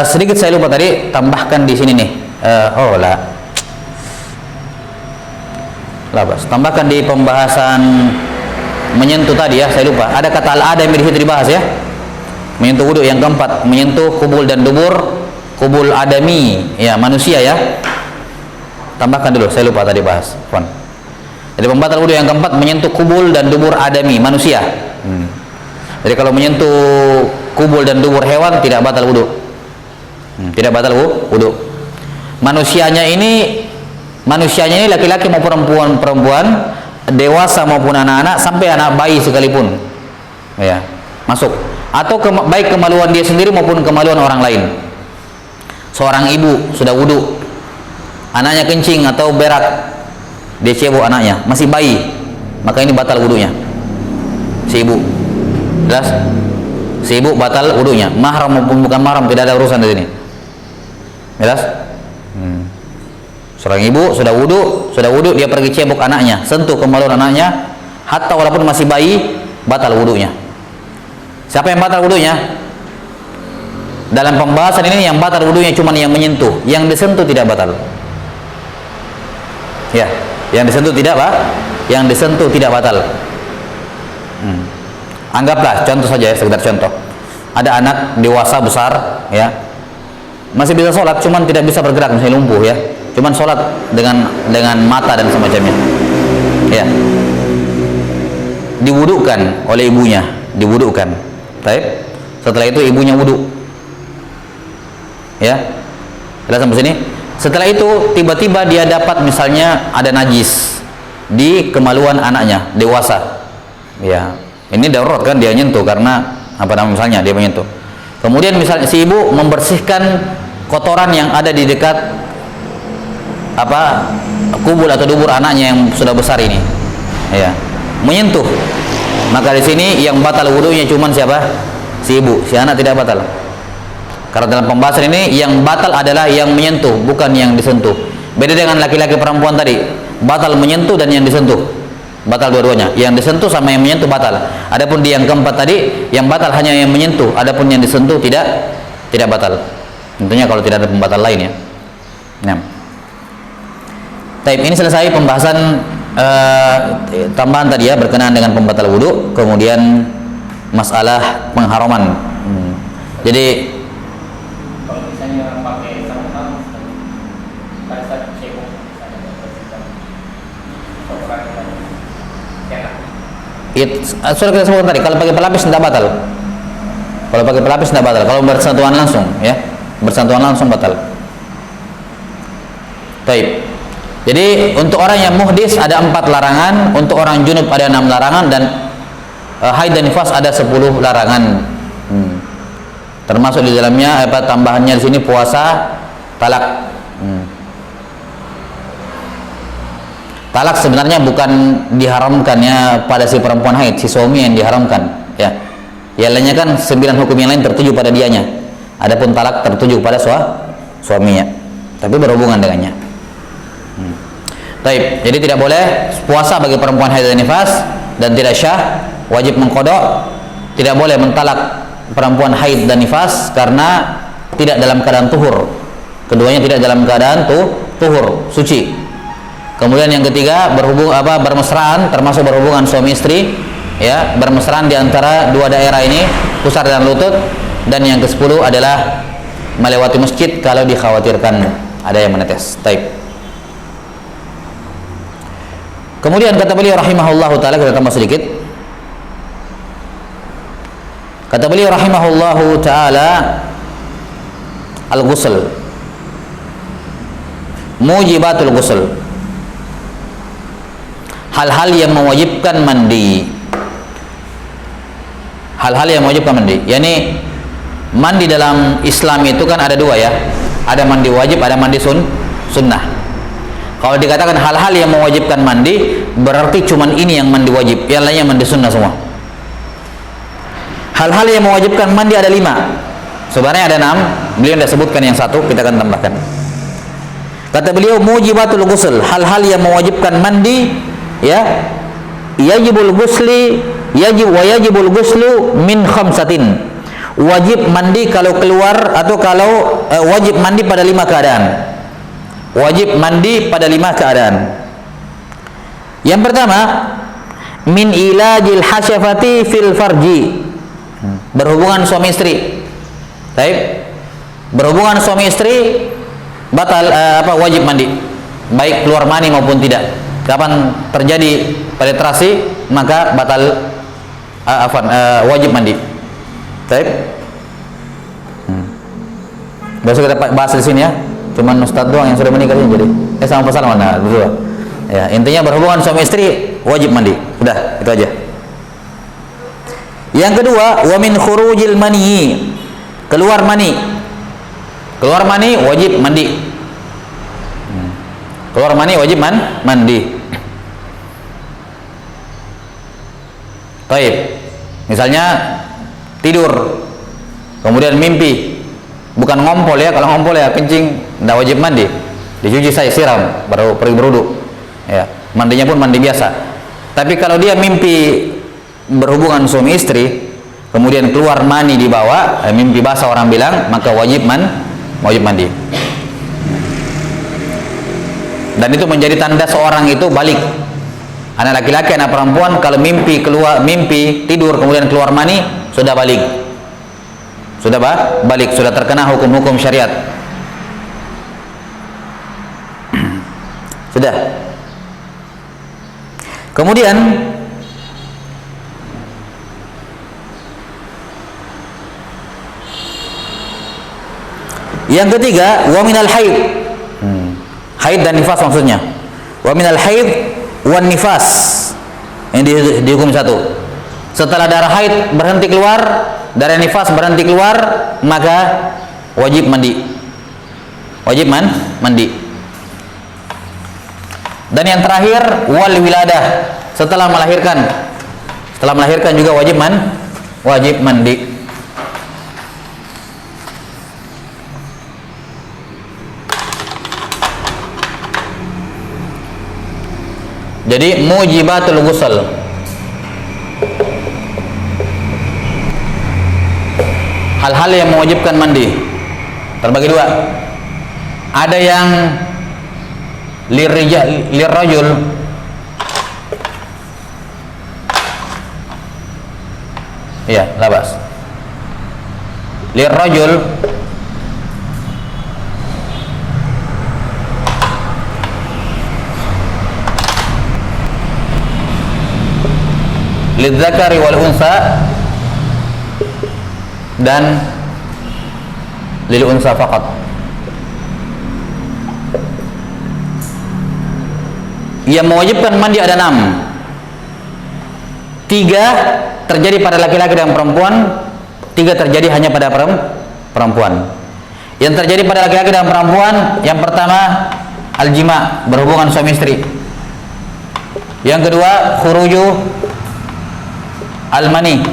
Sedikit saya lupa tadi tambahkan di sini nih. Tambahkan di pembahasan menyentuh tadi ya, saya lupa. Ada kata al-adami di situ dibahas ya. Menyentuh wudu. Yang keempat, menyentuh kubul dan dubur, kubul adami, ya manusia ya. Tambahkan dulu, saya lupa tadi bahas. Jadi pembatal wudu yang keempat, menyentuh kubul dan dubur adami, manusia. Jadi kalau menyentuh kubul dan dubur hewan tidak batal wudu. Tidak batal wudu. Manusianya ini laki-laki maupun perempuan, dewasa maupun anak-anak, sampai anak bayi sekalipun, ya masuk. Atau baik kemaluan dia sendiri maupun kemaluan orang lain. Seorang ibu sudah wudu, anaknya kencing atau berak, dia cebok anaknya, masih bayi, maka ini batal wudunya. Si ibu, jelas? Si ibu batal wudunya. Mahram maupun bukan mahram tidak ada urusan di sini. Jelas? Seorang ibu sudah wudu, dia pergi cebok anaknya, sentuh kemaluan anaknya, hatta walaupun masih bayi, batal wudunya. Siapa yang batal wudunya? Dalam pembahasan ini yang batal wudunya cuma yang menyentuh, yang disentuh tidak batal. Ya, yang disentuh tidak yang disentuh tidak batal. Anggaplah contoh saja ya, sekedar contoh. Ada anak dewasa besar ya, masih bisa sholat, cuman tidak bisa bergerak, misalnya lumpuh ya, cuman sholat dengan mata dan semacamnya. Ya, diwudukan oleh ibunya, diwudukan. Baik. Setelah itu ibunya wudu. Ya. Jelas sampai sini? Setelah itu tiba-tiba dia dapat misalnya ada najis di kemaluan anaknya dewasa. Ya. Ini darurat kan, dia nyentuh karena misalnya dia menyentuh. Kemudian misalnya si ibu membersihkan kotoran yang ada di dekat kubul atau dubur anaknya yang sudah besar ini. Ya. Menyentuh. Maka di sini yang batal wudunya cuma siapa? Si ibu. Si anak tidak batal. Karena dalam pembahasan ini yang batal adalah yang menyentuh, bukan yang disentuh. Beda dengan laki-laki perempuan tadi. Batal menyentuh dan yang disentuh. Batal dua-duanya. Yang disentuh sama yang menyentuh batal. Adapun di yang keempat tadi, yang batal hanya yang menyentuh. Adapun yang disentuh tidak batal. Tentunya kalau tidak ada pembatal lain ya. Nah. Baik, ini selesai pembahasan tambahan tadi ya, berkenaan dengan pembatal wudu, kemudian masalah pengharaman. Jadi kalau misalnya pakai sarung pada saat cebok sudah kita sebutkan tadi, kalau pakai pelapis tidak batal. Kalau pakai pelapis tidak batal. Kalau bersentuhan langsung ya, bersentuhan langsung batal. Baik. Jadi untuk orang yang muhdis ada 4 larangan, untuk orang junub ada 6 larangan, dan haid dan nifas ada 10 larangan. Termasuk di dalamnya tambahannya di sini puasa, talak. Talak sebenarnya bukan diharamkannya pada si perempuan haid, si suami yang diharamkan ya. Yang lainnya kan 9 hukum yang lain tertuju pada dianya. Adapun talak tertuju pada suaminya, tapi berhubungan dengannya. Baik, jadi tidak boleh puasa bagi perempuan haid dan nifas, dan tidak syah, wajib mengqadha. Tidak boleh mentalak perempuan haid dan nifas karena tidak dalam keadaan tuhur. Keduanya tidak dalam keadaan tuhur, suci. Kemudian yang ketiga, bermesraan, termasuk berhubungan suami istri, ya, bermesraan di antara dua daerah ini, pusar dan lutut. Dan yang ke-10 adalah melewati masjid kalau dikhawatirkan ada yang menetes. Baik. Kemudian kata beliau rahimahullahu taala, kita tambah sedikit. Kata beliau rahimahullahu taala, al-ghusl, mujibatul ghusl, hal-hal yang mewajibkan mandi. Hal-hal yang mewajibkan mandi. Yani mandi dalam Islam itu kan ada 2 ya. Ada mandi wajib, ada mandi sunnah. Kalau dikatakan hal-hal yang mewajibkan mandi, berarti cuman ini yang mandi wajib, yang lainnya mandi sunnah semua. Hal-hal yang mewajibkan mandi ada 5. Sebenarnya ada 6, beliau tidak sebutkan yang 1, kita akan tambahkan. Kata beliau, mujibatul ghusl, hal-hal yang mewajibkan mandi, ya, yajibul ghuslu min khamsatin. Wajib mandi kalau keluar atau kalau wajib mandi pada 5 keadaan. Wajib mandi pada 5 keadaan. Yang pertama, min ilajil hasyafati fil farji. Berhubungan suami istri. Baik. Berhubungan suami istri batal wajib mandi. Baik keluar mani maupun tidak. Kapan terjadi penetrasi maka batal wajib mandi. Baik. Besok kita bahas di sini ya. Cuman Ustadz doang yang sudah menikah ini jadi. Sama pasal mana? Berdua. Ya, intinya berhubungan suami istri wajib mandi. Udah, itu aja. Yang kedua, wa min khurujil mani. Keluar mani. Keluar mani wajib mandi. Keluar mani wajib mandi. Baik. Misalnya tidur kemudian mimpi. Bukan ngompol ya, kalau ngompol ya kencing tidak wajib mandi. Dicuci saya siram baru pergi berwudu. Ya, mandinya pun mandi biasa. Tapi kalau dia mimpi berhubungan suami istri, kemudian keluar mani di bawah, mimpi basah orang bilang, maka wajib mandi. Dan itu menjadi tanda seorang itu balik. Anak laki-laki, anak perempuan kalau mimpi tidur kemudian keluar mani sudah balik. Sudah balik, sudah terkena hukum-hukum syariat. Sudah. Kemudian yang ketiga, wa minal haid. Haid dan nifas maksudnya. Wa minal haid wan nifas. Ini dihukum satu. Setelah darah haid berhenti keluar, darah nifas berhenti keluar, maka wajib mandi. Wajib mandi. Dan yang terakhir wal wiladah, setelah melahirkan. Setelah melahirkan juga wajib mandi. Jadi mujibatul ghusl. Hal-hal yang mewajibkan mandi terbagi dua. Ada yang lirrajul, ya labas, lirrajul lidzakari wal unsa, dan lil unsa faqat. Yang mewajibkan mandi ada 6. 3 terjadi pada laki-laki dan perempuan, 3 terjadi hanya pada perempuan. Yang terjadi pada laki-laki dan perempuan, yang pertama al-jima, berhubungan suami istri. Yang kedua khuruju al-mani,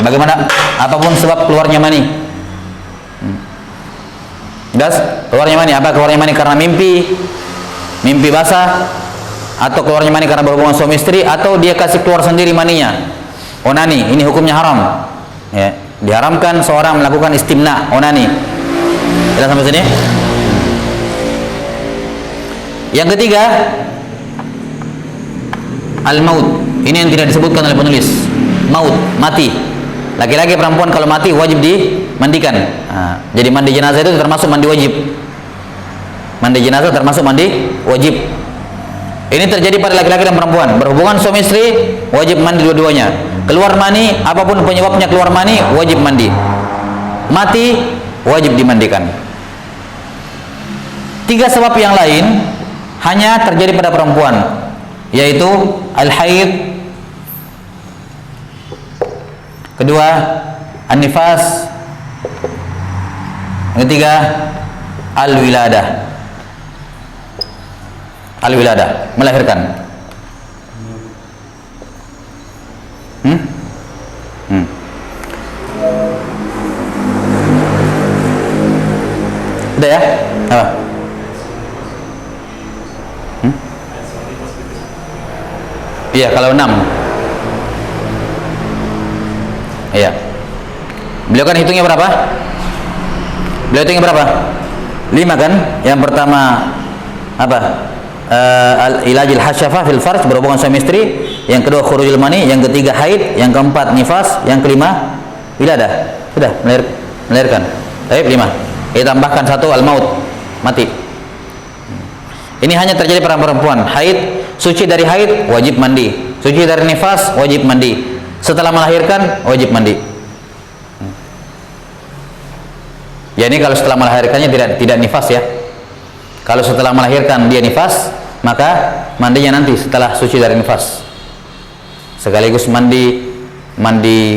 bagaimana apapun sebab keluarnya mani. Keluarnya mani, apa keluarnya mani karena mimpi basah, atau keluarnya mani karena berhubungan suami istri, atau dia kasih keluar sendiri maninya, onani, ini hukumnya haram. Ya, diharamkan seorang melakukan istimna, onani. Kita sampai sini. Yang ketiga al-maut, ini yang tidak disebutkan oleh penulis. Maut, mati. Laki-laki perempuan kalau mati wajib dimandikan. Nah, jadi mandi jenazah itu termasuk mandi wajib. Mandi jenazah termasuk mandi wajib. Ini terjadi pada laki-laki dan perempuan. Berhubungan suami istri wajib mandi dua-duanya. Keluar mani, apapun penyebabnya keluar mani wajib mandi. Mati wajib dimandikan. 3 sebab yang lain hanya terjadi pada perempuan, yaitu al-haid, kedua an-nifas, yang ketiga al-wiladah. Al-wiladah, melahirkan. Udah ya? Apa? Iya, kalau 6. Iya. Beliau kan hitungnya berapa? Beliau hitungnya berapa? 5 kan? Yang pertama apa? Al-ilajil hasyafah fil farj, berhubungan suami istri. yang kedua khurujul mani, yang ketiga haid, yang keempat nifas, yang kelima wiladah. Sudah melahirkan. Baik, 5. Kita tambahkan 1 al-maut, mati. Ini hanya terjadi pada perempuan. Haid, suci dari haid wajib mandi. Suci dari nifas wajib mandi. Setelah melahirkan wajib mandi. Ya, ini kalau setelah melahirkannya tidak nifas ya. Kalau setelah melahirkan dia nifas, maka mandinya nanti setelah suci dari nifas. Sekaligus mandi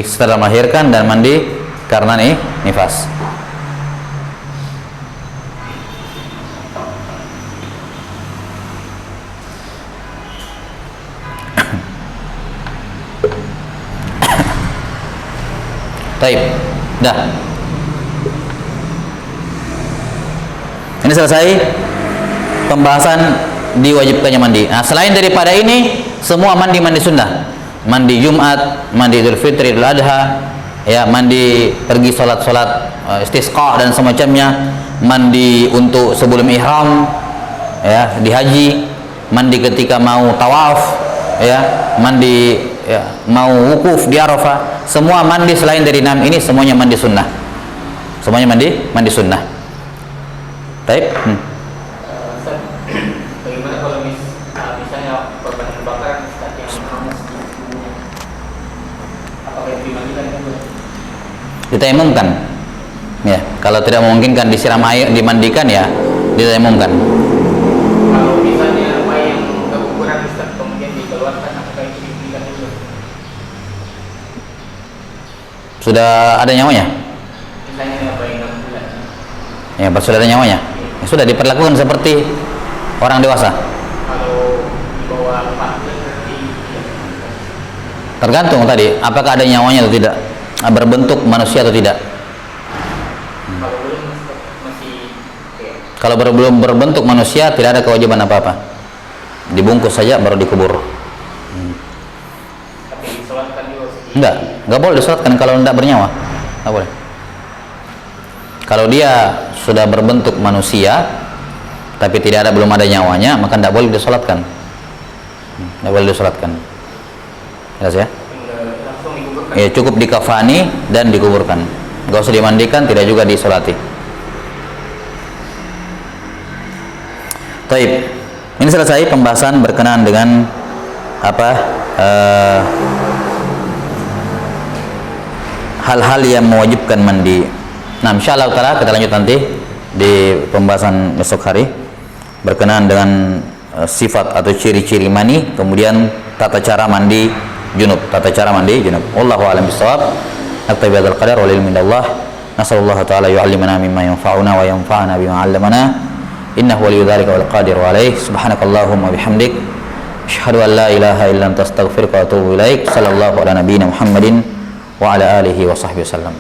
setelah melahirkan dan mandi karena nifas. Baik, dah. Ini selesai pembahasan diwajibkannya mandi. Nah, selain daripada ini, semua mandi sunnah. Mandi Jumat, mandi Idul Fitri, Idul Adha, ya, mandi pergi salat istisqa dan semacamnya, mandi untuk sebelum ihram, ya, di haji, mandi ketika mau tawaf, ya, mandi ya, mau wukuf di Arafah. Semua mandi selain dari 6 ini semuanya mandi sunnah. Semuanya mandi sunnah. Baik. Bagaimana kalau misalnya korban kebakaran yang hangus, apakah itu dimandikan juga? Ditayamumkan. Ya, kalau tidak memungkinkan disiram air, dimandikan ya, ditayamumkan. Kalau misalnya apa yang keguguran kemudian dikeluarkan, apakah itu dimandikan juga? Sudah ada nyawanya? Misalnya apa yang 6 bulan? Ya, pas sudah ada nyawanya. Ya, sudah diperlakukan seperti orang dewasa. Kalau di bawah 4 bulan berarti Tergantung tadi, apakah ada nyawanya atau tidak, berbentuk manusia atau tidak. kalau belum masih ya. Kalau belum berbentuk manusia, tidak ada kewajiban apa-apa. Dibungkus saja baru dikubur. Tapi disolatkan juga seperti Enggak boleh disolatkan kalau tidak bernyawa. Enggak boleh. Kalau dia sudah berbentuk manusia, tapi belum ada nyawanya, maka tidak boleh disolatkan. Tidak boleh disolatkan. Jelas ya? langsung digugurkan. Ya, cukup dikafani dan dikuburkan. Enggak usah dimandikan, tidak juga disolati. Taib. Ini selesai pembahasan berkenaan dengan apa? Hal-hal yang mewajibkan mandi. Nah, insyaallah taala kita lanjut nanti di pembahasan besok hari berkenaan dengan sifat atau ciri-ciri mani, kemudian tata cara mandi junub. Wallahu a'lam bishawab. Naktabi hadzal qadar wal ilmu indallah. Nasallallahu taala yu'allimana mimma yanfa'una wa yanfa'ana bima 'allamana. Innahu waliyyu dzalika wal qadiru 'alaihi. Subhanakallahumma bihamdik asyhadu an la ilaha illa anta astaghfiruka wa atubu ilaik. Sallallahu ala nabiyyina Muhammadin wa ala alihi wa sahbihi wasallam.